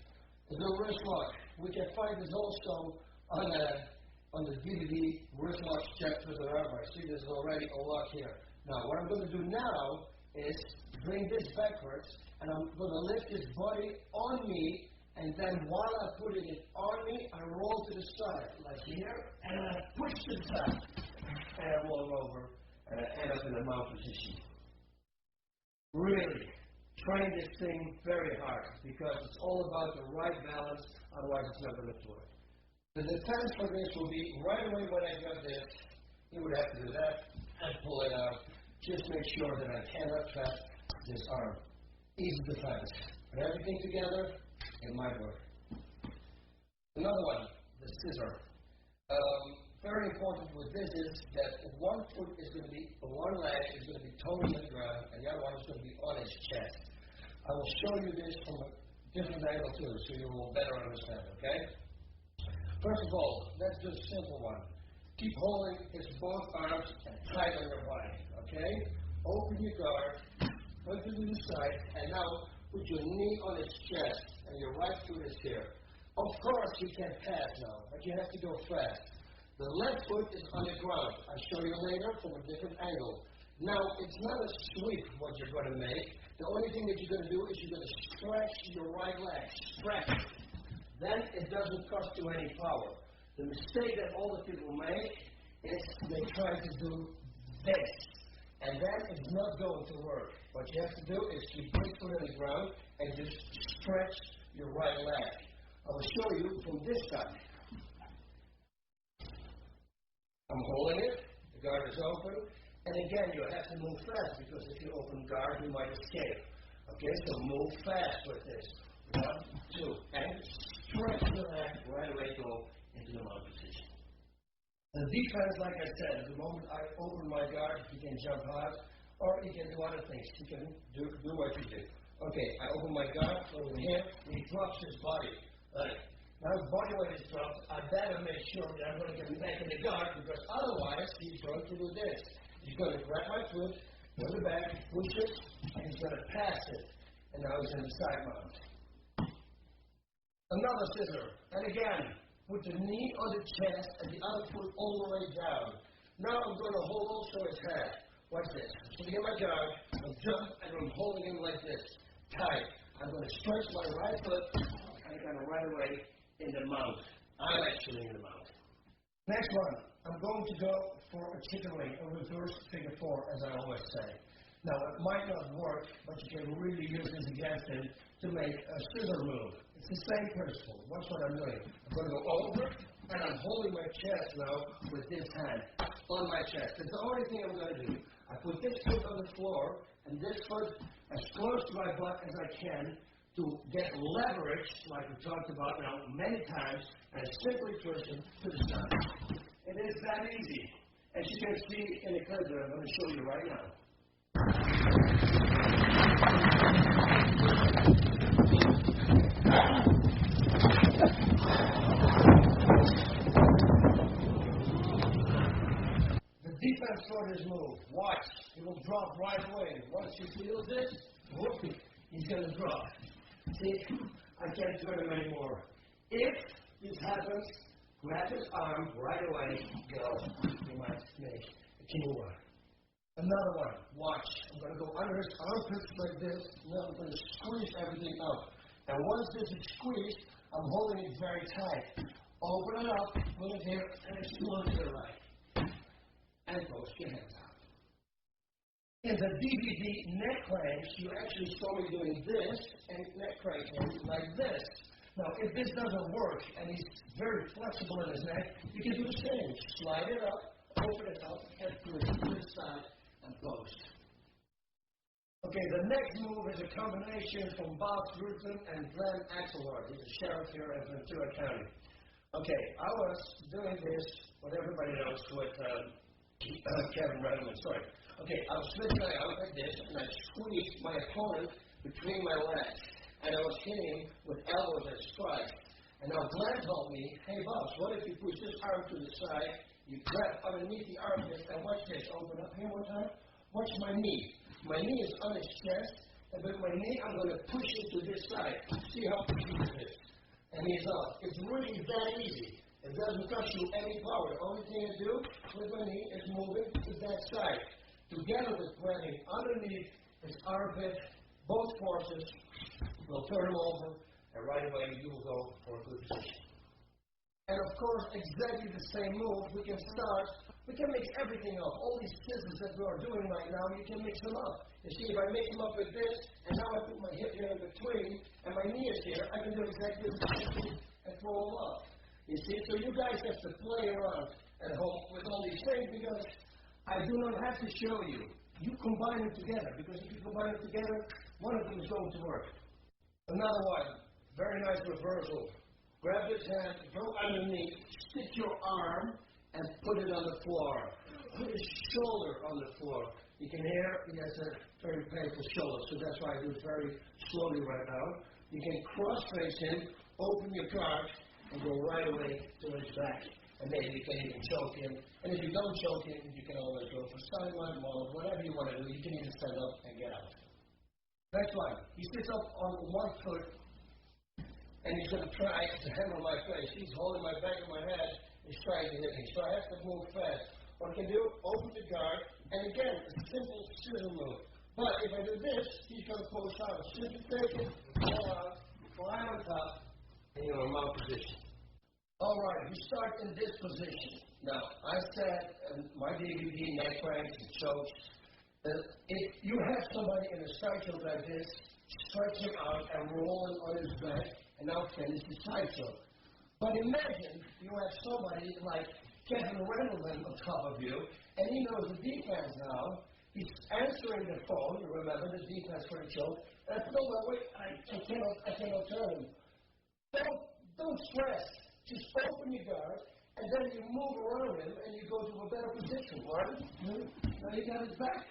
[SPEAKER 2] There's no wrist lock. We can find this also on the DVD, wrist lock check with the arm. See, there's already a lock here. Now, what I'm going to do now is bring this backwards, and I'm going to lift his body on me, and then while I'm putting it on me, I roll to the side, like here, and I push to the side, and I roll over, and I end up in a mount position. Really train this thing very hard because it's all about the right balance, otherwise it's not going to work. The defense for this will be right away when I got this, you would have to do that and pull it out. Just make sure that I cannot trap this arm. Easy defense. Put everything together, it might work. Another one, the scissor. Very important with this is that one foot is going to be, one leg is going to be totally on the ground, and the other one is going to be on his chest. I will show you this from a different angle too, so you will better understand, okay? First of all, let's do a simple one. Keep holding his both arms and tight on your body, okay? Open your guard, put it to the side, and now put your knee on his chest, and your right foot is here. Of course, you can pass now, but you have to go fast. The left foot is on the ground. I'll show you later from a different angle. Now, it's not a sweep what you're going to make. The only thing that you're going to do is you're going to stretch your right leg. Stretch. Then it doesn't cost you any power. The mistake that all the people make is they try to do this. And that is not going to work. What you have to do is keep this foot on the ground and just stretch your right leg. I will show you from this side. I'm holding it, the guard is open, and again you have to move fast because if you open guard you might escape. Okay, so move fast with this. 1, 2, and stretch the leg right away, go into the mount position. The defense, like I said, at the moment I open my guard, he can jump out, or he can do other things. He can do what you do. Okay, I open my guard over here, he drops his body. Now his body weight is dropped, I better make sure that I'm going to get him back in the guard because otherwise he's going to do this. He's going to grab my foot, go to the back, push it, and he's going to pass it. And now he's in the side mount. Another scissor. And again, put the knee on the chest and the other foot all the way down. Now I'm going to hold also his head. Watch this. I'm sitting in my guard, I'm jumping, and I'm holding him like this, tight. I'm going to stretch my right foot, and I'm going to right away in the mouth. I'm actually in the mouth. Next one, I'm going to go for a chicken wing, a reverse figure four, as I always say. Now, it might not work, but you can really use this against him to make a scissor move. It's the same principle. Watch what I'm doing. I'm going to go over, and I'm holding my chest now with this hand on my chest. That's the only thing I'm going to do. I put this foot on the floor, and this foot as close to my butt as I can to get leverage, like we talked about now many times, and simply twist him to the side. It is that easy. As you can see in the clip that I'm going to show you right now. The defense for this move, watch, he will drop right away. Once you feel this, whoop, he's going to drop. See, I can't do him anymore. If this happens, grab his arm right away, go. You might make a kimura. Another one, watch. I'm going to go under his armpits like this. Now I'm going to squeeze everything up. And once this is squeezed, I'm holding it very tight. Open it up, put it here, and explode to the right. And close your hands out. In the DVD neck cranks, you actually saw me doing this and neck cranking like this. Now, if this doesn't work, and he's very flexible in his neck, you can do the same. Slide it up, open it up, and pull it to the side and close. Okay, the next move is a combination from Bas Rutten and Glenn Axelrod. He's a sheriff here in Ventura County. Okay, I was doing this, what everybody knows, with Kevin Redmond. Sorry. Okay, I was flipping my out like this, and I squeezed my opponent between my legs. And I was hitting him with elbows and strikes. And now Glenn told me, hey, Bas, what if you push this arm to the side, you grab underneath the armpit, and watch this. Open up here one time. Watch my knee. My knee is on his chest, and with my knee, I'm going to push it to this side. See how easy it is. And he's up. It's really that easy. It doesn't cost you any power. The only thing I do with my knee is move it to that side. Together with grabbing underneath his armpit, both forces will turn him over, and right away you will go for a good position. And of course, exactly the same move, we can mix everything up. All these scissors that we are doing right now, you can mix them up. You see, if I mix them up with this, and now I put my hip here in between, and my knee is here, I can do exactly the same thing and throw them up. You see, so you guys have to play around at home with all these things, because I do not have to show you. You combine them together, because if you combine them together, one of them is going to work. Another one, very nice reversal. Grab this hand, go underneath, stick your arm, and put it on the floor. Put his shoulder on the floor. You can hear he has a very painful shoulder, so that's why I do it very slowly right now. You can cross-face him, open your guard, and go right away to his back. And maybe you can even choke him. And if you don't choke him, you can always go for sideline mode, whatever you want to do. You can even stand up and get out. Next one. He sits up on one foot, and he's going to try to hammer my face. He's holding my back of my head. He's trying to hit me. So I have to move fast. What I can do, open the guard, and again, a simple scissor move. But if I do this, he's going to pull us out. Simply take it, pull out, climb on top, and you're in mount position. All right, we start in this position. Now, I said in my DVD, neck cranks and chokes, that if you have somebody in a side choke like this, stretch him out and roll him on his back, and now finish the side choke. But imagine you have somebody like Kevin Redmond on top of you, and he knows the defense now. He's answering the phone. You remember the defense for the choke. And I said, no, wait, I cannot turn him. Don't stress. Just open your guard, and then you move around him, and you go to a better position, right? Now you got his back.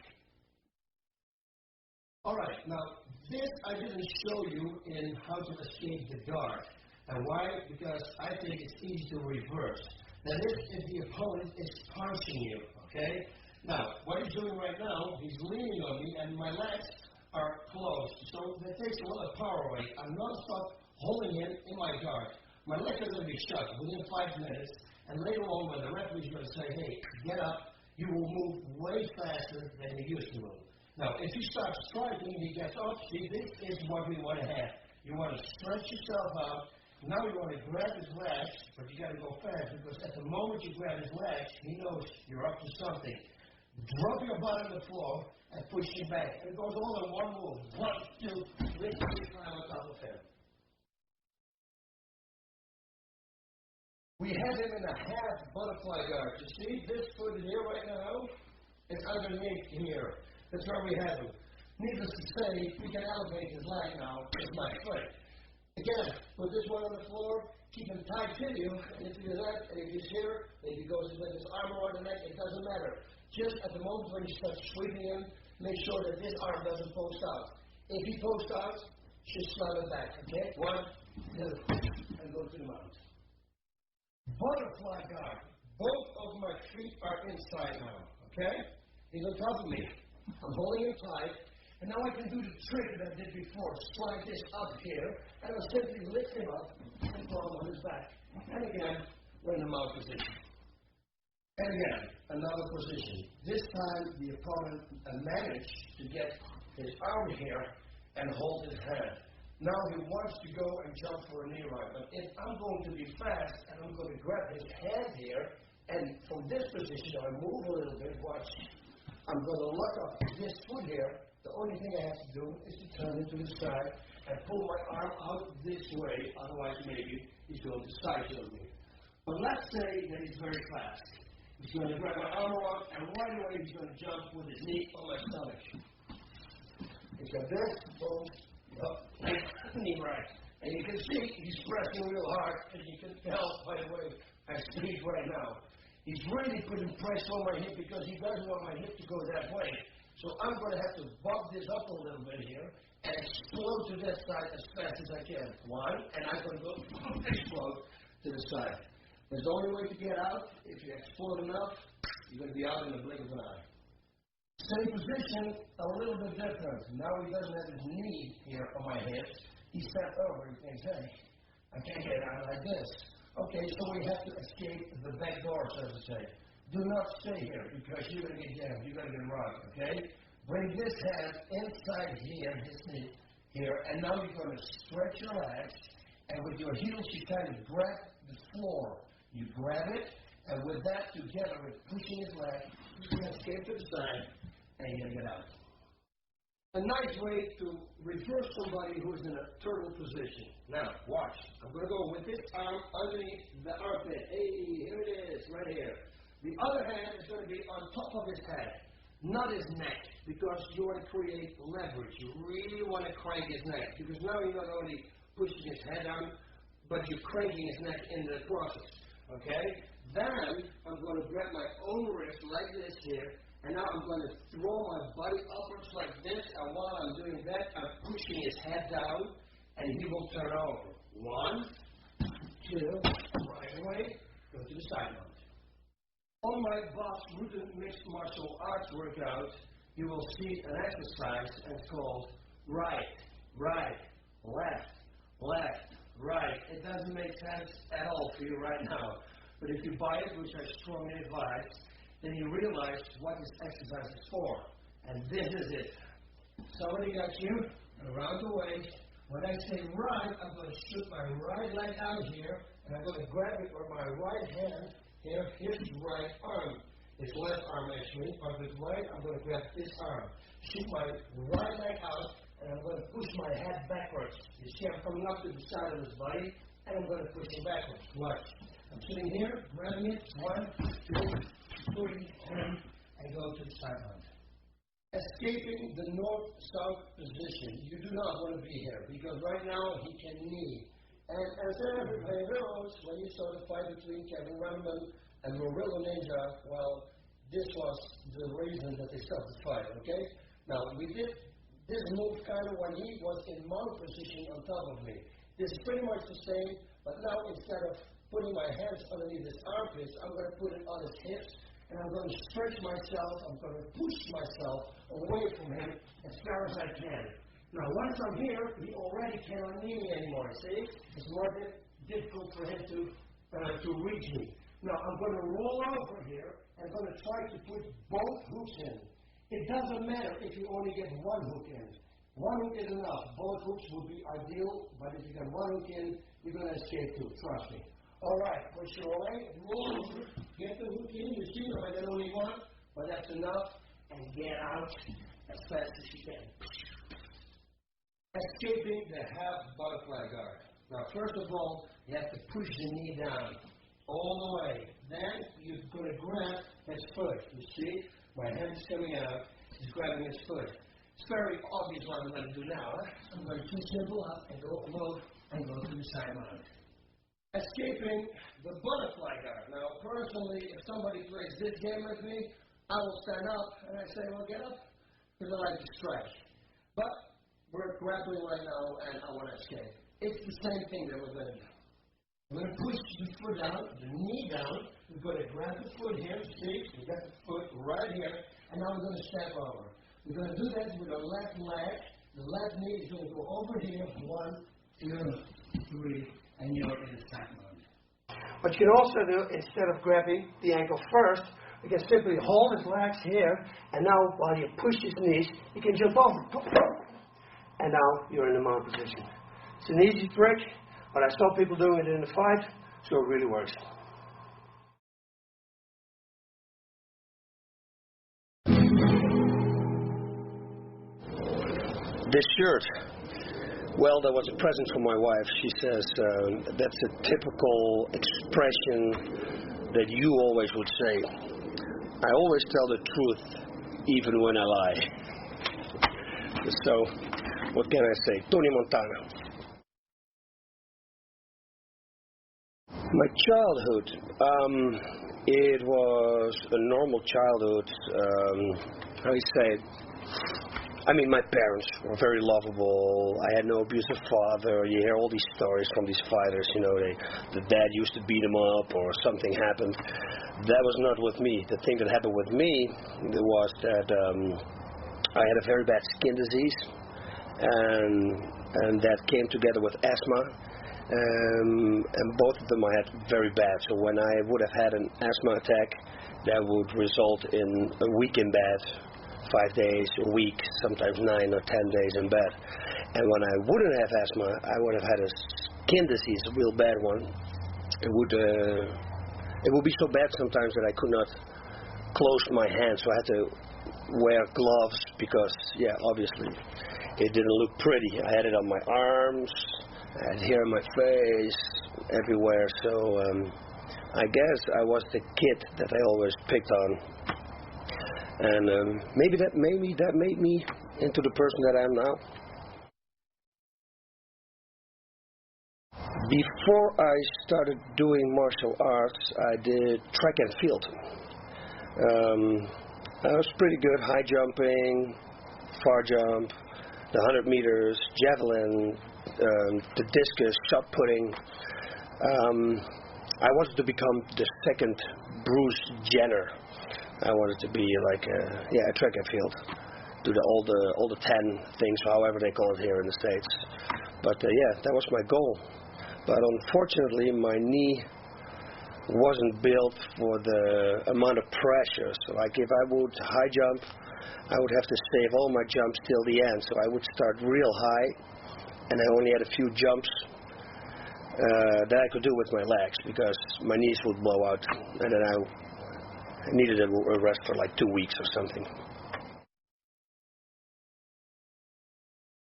[SPEAKER 2] All right, now this I didn't show you in how to escape the guard. And why? Because I think it's easy to reverse. That is, if the opponent is punching you, okay? Now, what he's doing right now, he's leaning on me, and my legs are closed. So that takes a lot of power away. I'm non-stop holding him in my guard. My legs are going to be shut within 5 minutes, and later on when the referee is going to say, hey, get up, you will move way faster than you used to move. Now, if you start striking and he gets up, see, this is what we want to have. You want to stretch yourself out. Now you want to grab his legs, but you got to go fast, because at the moment you grab his legs, he knows you're up to something. Drop your butt on the floor and push him back. And it goes all in one move. 1, 2, 3, climb on top of him. We have him in a half butterfly guard. You see this foot here right now? It's underneath here. That's where we have him. Needless to say, we can elevate his leg now with my foot. Again, put this one on the floor, keep him tight to you, and if you do that, and if he's here, if he goes with his arm around the neck, it doesn't matter. Just at the moment when you start sweeping him, make sure that this arm doesn't post out. If he posts out, just slide it back, okay? 1, 2, and go to the mount. Butterfly guard. Both of my feet are inside now, okay? He's on top of me. I'm holding him tight, and now I can do the trick that I did before. Slide this up here, and I'll simply lift him up and throw him on his back. And again, we're in the mount position. And again, another position. This time, the opponent managed to get his arm here and hold his hand. Now he wants to go and jump for a knee right. But if I'm going to be fast and I'm going to grab his hand here, and from this position I move a little bit, watch, I'm going to lock up this foot here. The only thing I have to do is to turn it to the side and pull my arm out this way, otherwise maybe he's going to side jump me. But let's say that he's very fast. He's going to grab my arm around, and right away he's going to jump with his knee on my stomach. He's got this, boom, up, knee right. And you can see he's pressing real hard, and you can tell, by the way, I speak right now. He's really putting pressure on my hip because he doesn't want my hip to go that way. So I'm going to have to bump this up a little bit here and explode to that side as fast as I can. 1, and I'm going to go explode to the side. There's the only way to get out. If you explode enough, you're going to be out in the blink of an eye. Same position, a little bit different. Now he doesn't have his knee here on my hips. He stepped over. He thinks, hey, I can't get out like this. Okay, so we have to escape the back door, so to say. Do not stay here because you're going to get jammed. You're going to get rocked, okay? Bring this hand inside here, his knee here, and now you're going to stretch your legs, and with your heels you kind of grab the floor. You grab it, and with that together, with pushing his leg, you're going to escape to the side, and you're going to get out. A nice way to reverse somebody who is in a turtle position. Now, watch. I'm going to go with this arm underneath the armpit. Hey, here it is, right here. The other hand is going to be on top of his head, not his neck, because you want to create leverage. You really want to crank his neck, because now you're not only pushing his head down, but you're cranking his neck in the process. Okay? Then, I'm going to grab my own wrist like this here, and now I'm going to throw my body upwards like this, and while I'm doing that, I'm pushing his head down, and he will turn over. 1, 2, right away, go to the side mount. On my Bas Rutten mixed martial arts workout, you will see an exercise, and it's called right, left, right. It doesn't make sense at all for you right now, but if you buy it, which I strongly advise, then you realize what this exercise is for. And this is it. Somebody got you around the waist. When I say right, I'm going to shoot my right leg out here, and I'm going to grab it with my right hand. Here, here's the right arm. It's left arm actually, but with right, I'm going to grab this arm. Shoot my right leg out, and I'm going to push my head backwards. You see, I'm coming up to the side of his body, and I'm going to push him backwards. Watch. I'm sitting here, grabbing it. 1, 2, 3, and go to the side mount. Escaping the north-south position. You do not want to be here, because right now he can knee. And as everybody knows, when you saw the fight between Kevin Randman and Gorilla Ninja, well, this was the reason that they stopped the fight, okay? Now, we did this move kind of when he was in mount position on top of me. This is pretty much the same, but now instead of putting my hands underneath his armpits, I'm going to put it on his hips, and I'm going to stretch myself, I'm going to push myself away from him as far as I can. Now, once I'm here, he already cannot knee me anymore, see? It's more difficult for him to reach me. Now, I'm going to roll over here and going to try to put both hooks in. It doesn't matter if you only get one hook in. One hook is enough. Both hooks would be ideal, but if you get one hook in, you're going to escape too, trust me. All right, push your leg, roll over, get the hook in. You see, I did only one, but that's enough, and get out as fast as you can. Escaping the half butterfly guard. Now, first of all, you have to push the knee down all the way. Then you're going to grab his foot. You see, my hand is coming out. He's grabbing his foot. It's very obvious what I'm going to do now. I'm going to too simple up and go low and go to the side mount. Escaping the butterfly guard. Now, personally, if somebody plays this game with me, I will stand up and I say, well, get up, because I like to stretch. But we're grappling right now, and I want to escape. It's the same thing that we're going to do. We're going to push the foot down, the knee down. We're going to grab the foot here. See, we got the foot right here, and now we're going to step over. We're going to do that with the left leg. The left knee is going to go over here. 1, 2, 3, and you're in the side mount. What you can also do, instead of grabbing the ankle first, you can simply hold his legs here, and now while you push his knees, you can jump over. And now you're in the mount position. It's an easy trick, but I saw people doing it in the fight, so it really works.
[SPEAKER 3] This shirt, well, that was a present from my wife. She says that's a typical expression that you always would say. I always tell the truth, even when I lie. So, what can I say? Tony Montana. My childhood, it was a normal childhood. How do you say? I mean, my parents were very lovable. I had no abusive father. You hear all these stories from these fighters, you know, the dad used to beat them up or something happened. That was not with me. The thing that happened with me was that I had a very bad skin disease, and that came together with asthma, and both of them I had very bad. So when I would have had an asthma attack, that would result in a week in bed, 5 days, a week, sometimes 9 or 10 days in bed. And when I wouldn't have asthma, I would have had a skin disease, a real bad one. It would be so bad sometimes that I could not close my hands, so I had to wear gloves because, yeah, obviously it didn't look pretty. I had it on my arms, I had hair on my face, everywhere. So I guess I was the kid that I always picked on. And maybe that made me into the person that I am now. Before I started doing martial arts, I did track and field. I was pretty good, high jumping, far jump, the 100 meters, javelin, the discus, shot putting. I wanted to become the second Bruce Jenner. I wanted to be like a track and field, do all the 10 things, however they call it here in the States. But yeah, that was my goal. But unfortunately, my knee wasn't built for the amount of pressure. So like if I would high jump, I would have to save all my jumps till the end. So I would start real high, and I only had a few jumps that I could do with my legs because my knees would blow out, and then I needed a rest for like 2 weeks or something.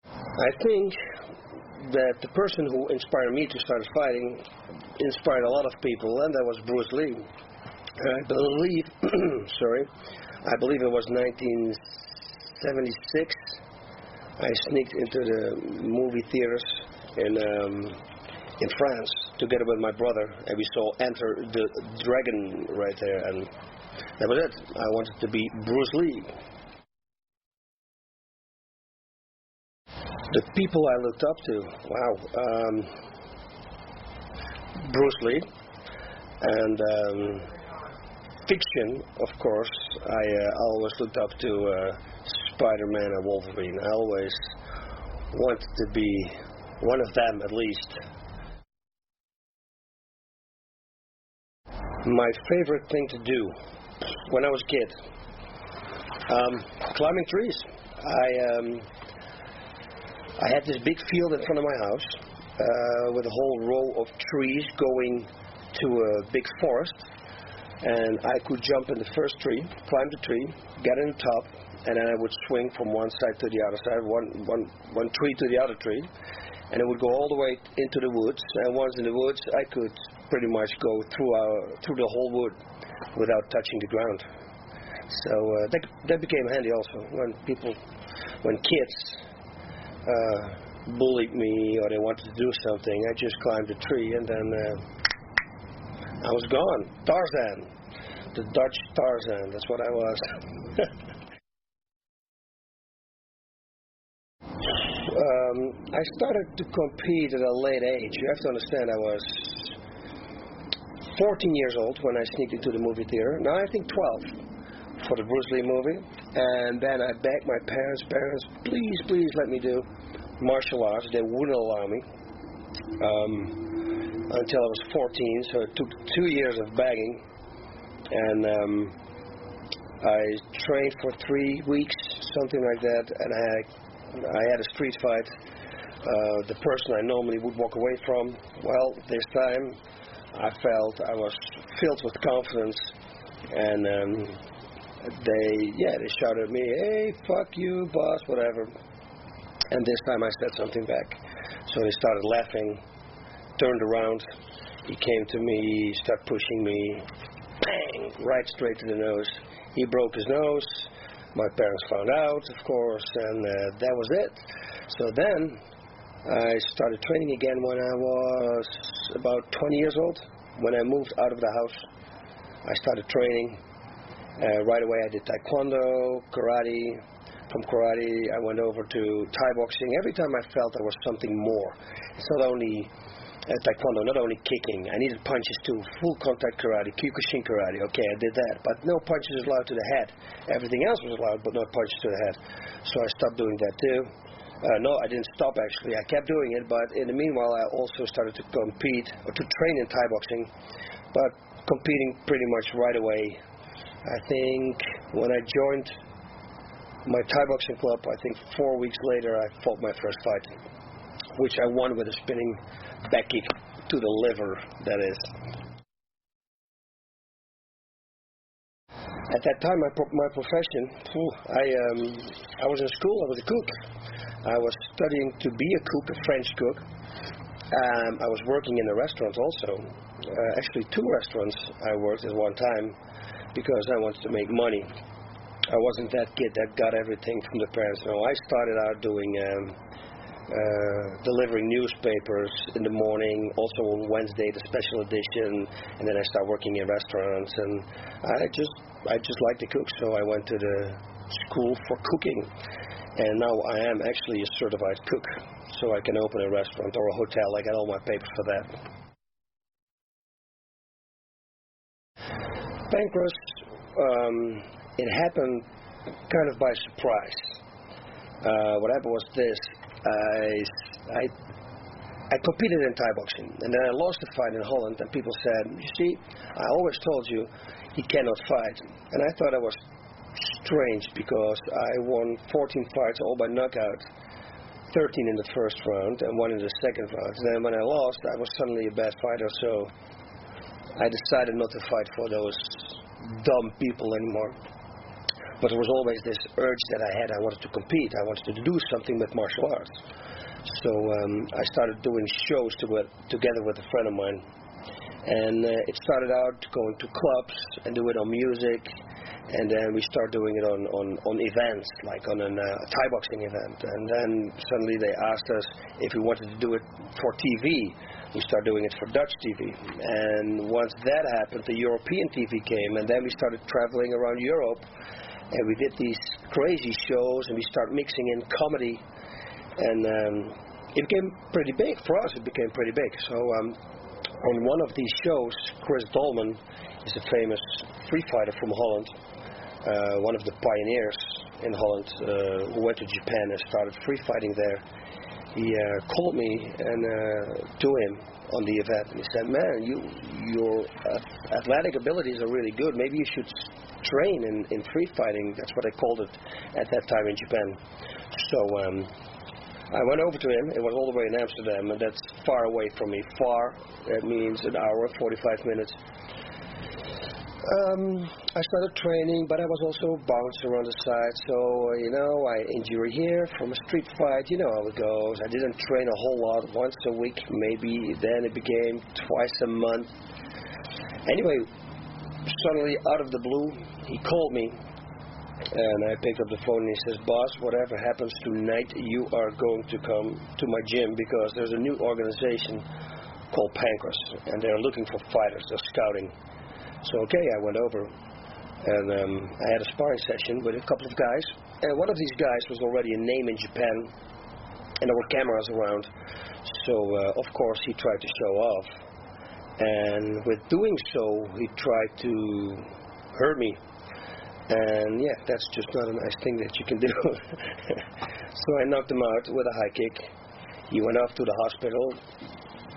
[SPEAKER 3] I think that the person who inspired me to start fighting inspired a lot of people, and that was Bruce Lee. I believe, I believe it was 1976. I sneaked into the movie theaters in France together with my brother, and we saw Enter the Dragon right there, and that was it. I wanted to be Bruce Lee. The people I looked up to, wow, Bruce Lee, and fiction, of course. I always looked up to Spider-Man and Wolverine. I always wanted to be one of them at least. My favorite thing to do when I was a kid, climbing trees. I had this big field in front of my house with a whole row of trees going to a big forest, and I could jump in the first tree, climb the tree, get in the top, and then I would swing from one side to the other side, one tree to the other tree, and it would go all the way into the woods. And once in the woods, I could pretty much go through the whole wood without touching the ground. So that became handy also when kids bullied me or they wanted to do something. I just climbed a tree and then I was gone. Tarzan, the Dutch Tarzan. That's what I was. I started to compete at a late age. You have to understand, I was 14 years old when I sneaked into the movie theater. Now I think 12 for the Bruce Lee movie. And then I begged my parents, please let me do martial arts. They wouldn't allow me until I was 14. So it took 2 years of begging. And I trained for 3 weeks, something like that. And I had a street fight. The person I normally would walk away from, well, this time I felt I was filled with confidence, and they shouted at me, "Hey, fuck you, boss," whatever. And this time I said something back. So they started laughing, turned around, he came to me, started pushing me, bang, right straight to the nose. He broke his nose. My parents found out, of course, and that was it. So then I started training again when I was about 20 years old. When I moved out of the house, I started training. Right away I did taekwondo, karate. From karate I went over to Thai boxing. Every time I felt there was something more. It's not only taekwondo, not only kicking. I needed punches too. Full contact karate, Kyokushin karate. Okay, I did that. But no punches allowed to the head. Everything else was allowed, but no punches to the head. So I stopped doing that too. No, I didn't stop actually. I kept doing it, but in the meanwhile I also started to compete, or to train in Thai boxing, but competing pretty much right away. I think when I joined my Thai boxing club, I think 4 weeks later I fought my first fight, which I won with a spinning back kick to the liver, that is. At that time, my profession, I was in school, I was a cook. I was studying to be a cook, a French cook. I was working in a restaurant also. Actually, 2 restaurants I worked at one time because I wanted to make money. I wasn't that kid that got everything from the parents. No, I started out doing delivering newspapers in the morning, also on Wednesday, the special edition, and then I started working in restaurants, and I just liked to cook, so I went to the school for cooking. And now I am actually a certified cook, so I can open a restaurant or a hotel. I got all my papers for that. Pancreas, it happened kind of by surprise. What happened was this: I competed in Thai boxing, and then I lost a fight in Holland, and people said, "You see, I always told you he cannot fight." And I thought that was strange because I won 14 fights all by knockout, 13 in the first round and 1 in the second round. And then when I lost, I was suddenly a bad fighter, so I decided not to fight for those dumb people anymore. But there was always this urge that I had. I wanted to compete. I wanted to do something with martial arts. So I started doing shows together with a friend of mine. And it started out going to clubs and do it on music. And then we started doing it on events, like on a Thai boxing event. And then suddenly they asked us if we wanted to do it for TV. We started doing it for Dutch TV. And once that happened, the European TV came. And then we started traveling around Europe. And we did these crazy shows. And we started mixing in comedy. And it became pretty big. For us, it became pretty big. So on one of these shows, Chris Dolman is a famous free fighter from Holland. one of the pioneers in Holland, who went to Japan and started free fighting there. He called me and to him on the event, and he said, "Man, your athletic abilities are really good. Maybe you should train in free fighting." That's what I called it at that time in Japan. So I went over to him. It was all the way in Amsterdam, and that's far away from me. Far, that means an hour, 45 minutes. I started training, but I was also bouncing around the side. So, I injury here from a street fight. You know how it goes. I didn't train a whole lot, once a week maybe. Then it became twice a month. Anyway, suddenly out of the blue, he called me. And I picked up the phone and he says, "Bas, whatever happens tonight, you are going to come to my gym because there's a new organization called Pancras, and they're looking for fighters. They're scouting." So, okay, I went over, and I had a sparring session with a couple of guys, and one of these guys was already a name in Japan, and there were cameras around, so of course he tried to show off, and with doing so, he tried to hurt me, and yeah, that's just not a nice thing that you can do. So I knocked him out with a high kick. He went off to the hospital,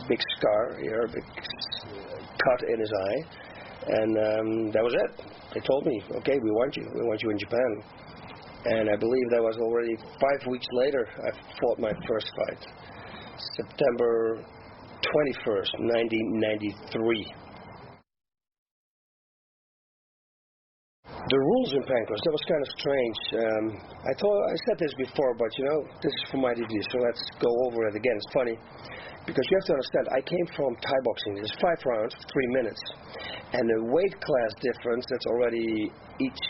[SPEAKER 3] big scar here, big cut in his eye. And that was it. They told me, "Okay, we want you in Japan." And I believe that was already 5 weeks later I fought my first fight. September 21st, 1993. The rules in Pancras, that was kind of strange. I said this before, but this is for my DVD, so let's go over it again. It's funny. Because you have to understand, I came from Thai boxing. There's 5 rounds, 3 minutes. And the weight class difference, that's already each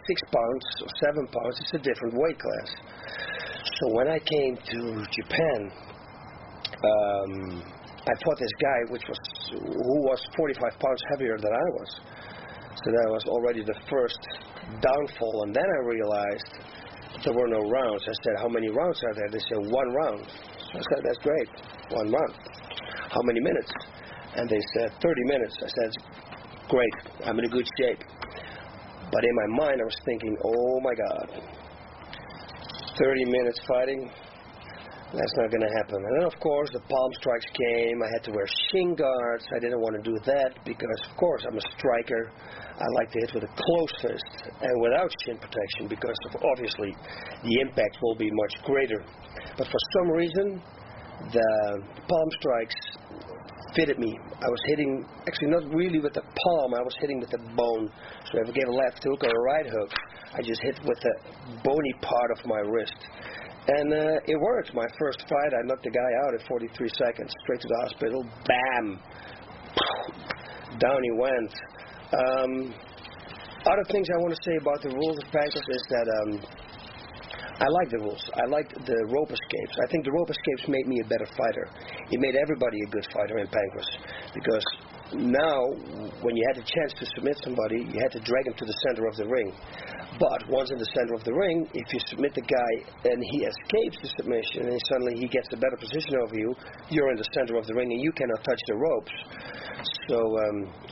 [SPEAKER 3] 6 pounds or 7 pounds. It's a different weight class. So when I came to Japan, I fought this guy who was 45 pounds heavier than I was. So that was already the first downfall. And then I realized there were no rounds. I said, "How many rounds are there?" They said, "1 round." So I said, "That's great, 1 round. How many minutes?" And they said, 30 minutes. I said, "Great, I'm in a good shape." But in my mind, I was thinking, oh my God, 30 minutes fighting? That's not going to happen. And then, of course, the palm strikes came. I had to wear shin guards. I didn't want to do that because, of course, I'm a striker. I like to hit with a closed fist and without shin protection because, obviously, the impact will be much greater. But for some reason, the palm strikes fitted me. I was hitting, actually not really with the palm, I was hitting with the bone. So if I gave a left hook or a right hook, I just hit with the bony part of my wrist. And it worked. My first fight, I knocked the guy out in 43 seconds, straight to the hospital, bam, down he went. Other things I want to say about the rules of Pancras is that I like the rules. I like the rope escapes. I think the rope escapes made me a better fighter. It made everybody a good fighter in Pancras because now, when you had a chance to submit somebody, you had to drag him to the center of the ring. But once in the center of the ring, if you submit the guy and he escapes the submission and suddenly he gets a better position over you, you're in the center of the ring and you cannot touch the ropes. So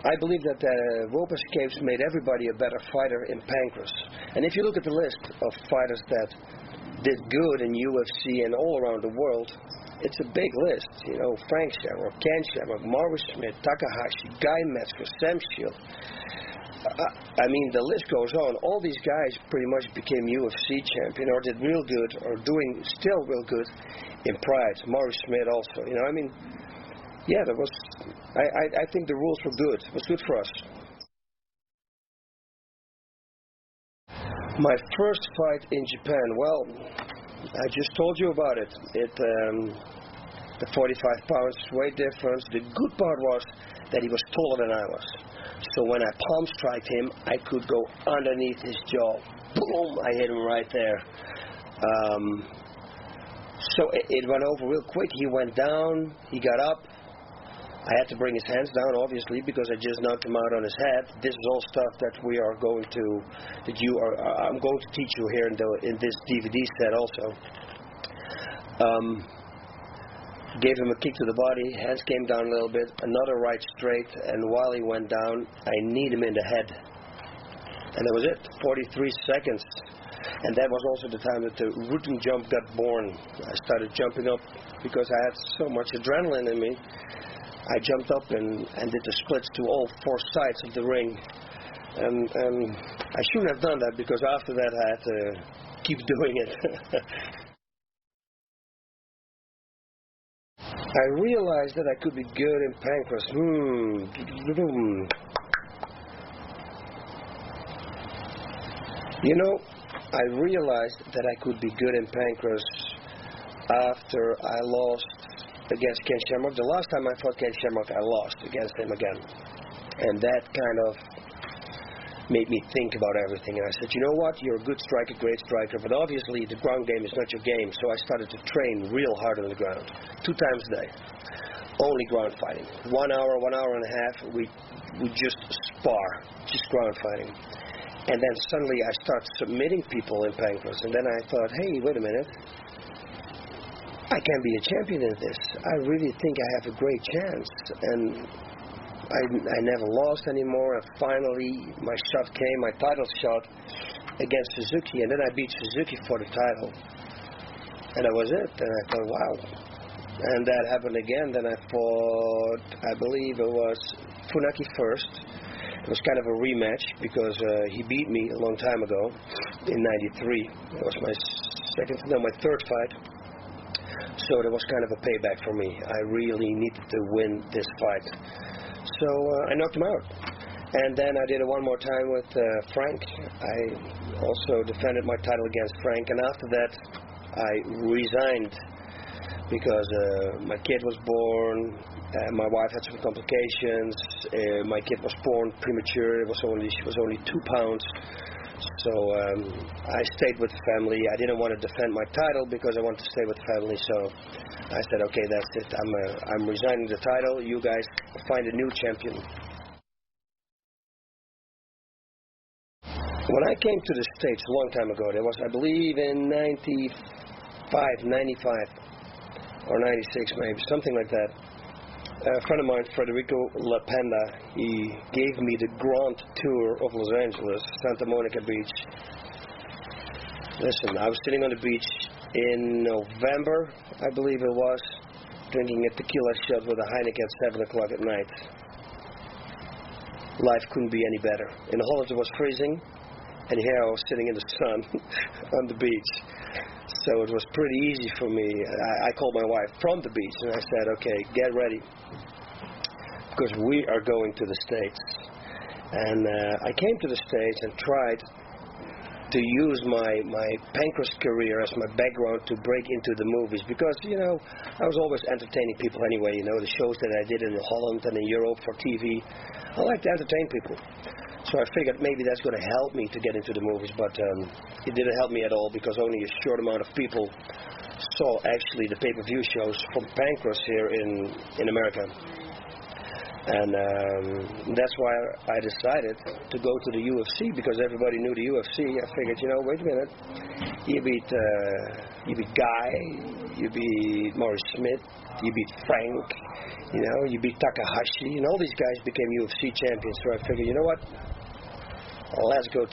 [SPEAKER 3] I believe that the rope escapes made everybody a better fighter in Pancras. And if you look at the list of fighters that did good in UFC and all around the world, it's a big list. Frank Shamrock, Ken Shamrock, Maurice Smith, Takahashi, Guy Metzger, Sam Shield. I mean, the list goes on. All these guys pretty much became UFC champion or did real good or doing still real good in Pride. Maurice Smith also. Yeah, there was. I think the rules were good. It was good for us. My first fight in Japan. Well, I just told you about it. The 45 pounds weight difference. The good part was that he was taller than I was. So when I palm striked him, I could go underneath his jaw. Boom! I hit him right there. So it went over real quick. He went down. He got up. I had to bring his hands down, obviously, because I just knocked him out on his head. This is all stuff that I'm going to teach you here in this DVD set also. Gave him a kick to the body, hands came down a little bit, another right straight, and while he went down, I kneed him in the head. And that was it, 43 seconds. And that was also the time that the Rutten jump got born. I started jumping up because I had so much adrenaline in me. I jumped up and did the splits to all 4 sides of the ring. And I shouldn't have done that because after that I had to keep doing it. I realized that I could be good in pancras. You know, I realized that I could be good in pancras after I lost against Ken Shamrock. The last time I fought Ken Shamrock, I lost against him again. And that kind of made me think about everything. And I said, you know what, you're a good striker, great striker, but obviously the ground game is not your game. So I started to train real hard on the ground, 2 times a day. Only ground fighting. 1 hour, 1 hour and a half, we just spar, just ground fighting. And then suddenly I start submitting people in pancras. And then I thought, hey, wait a minute. I can be a champion in this. I really think I have a great chance. And I never lost anymore. And finally, my shot came, my title shot against Suzuki. And then I beat Suzuki for the title. And that was it. And I thought, wow. And that happened again. Then I fought, I believe it was Funaki first. It was kind of a rematch because he beat me a long time ago in '93. That was my third fight. So that was kind of a payback for me. I really needed to win this fight. So I knocked him out. And then I did it one more time with Frank. I also defended my title against Frank. And after that, I resigned because my kid was born. My wife had some complications. My kid was born premature. She was only 2 pounds. So I stayed with the family. I didn't want to defend my title because I wanted to stay with the family. So I said, okay, that's it. I'm resigning the title. You guys find a new champion. When I came to the States a long time ago, that was, I believe, in 95 or 96 maybe, something like that. A friend of mine, Federico LaPenda, he gave me the Grand Tour of Los Angeles, Santa Monica Beach. Listen, I was sitting on the beach in November, I believe it was, drinking a tequila shot with a Heineken at 7 o'clock at night. Life couldn't be any better. In Holland it was freezing, and here I was sitting in the sun on the beach. So it was pretty easy for me. I called my wife from the beach and I said, okay, get ready. Because we are going to the States. And I came to the States and tried to use my pancras career as my background to break into the movies. Because, you know, I was always entertaining people anyway. You know, the shows that I did in Holland and in Europe for TV. I like to entertain people. So I figured maybe that's going to help me to get into the movies, but it didn't help me at all because only a short amount of people saw actually the pay-per-view shows from pancras here in America. And that's why I decided to go to the UFC because everybody knew the UFC. I figured, you know, wait a minute, you beat Guy, you beat Maurice Smith, you beat Frank, you know, you beat Takahashi, and all these guys became UFC champions. So I figured, you know what? Let's go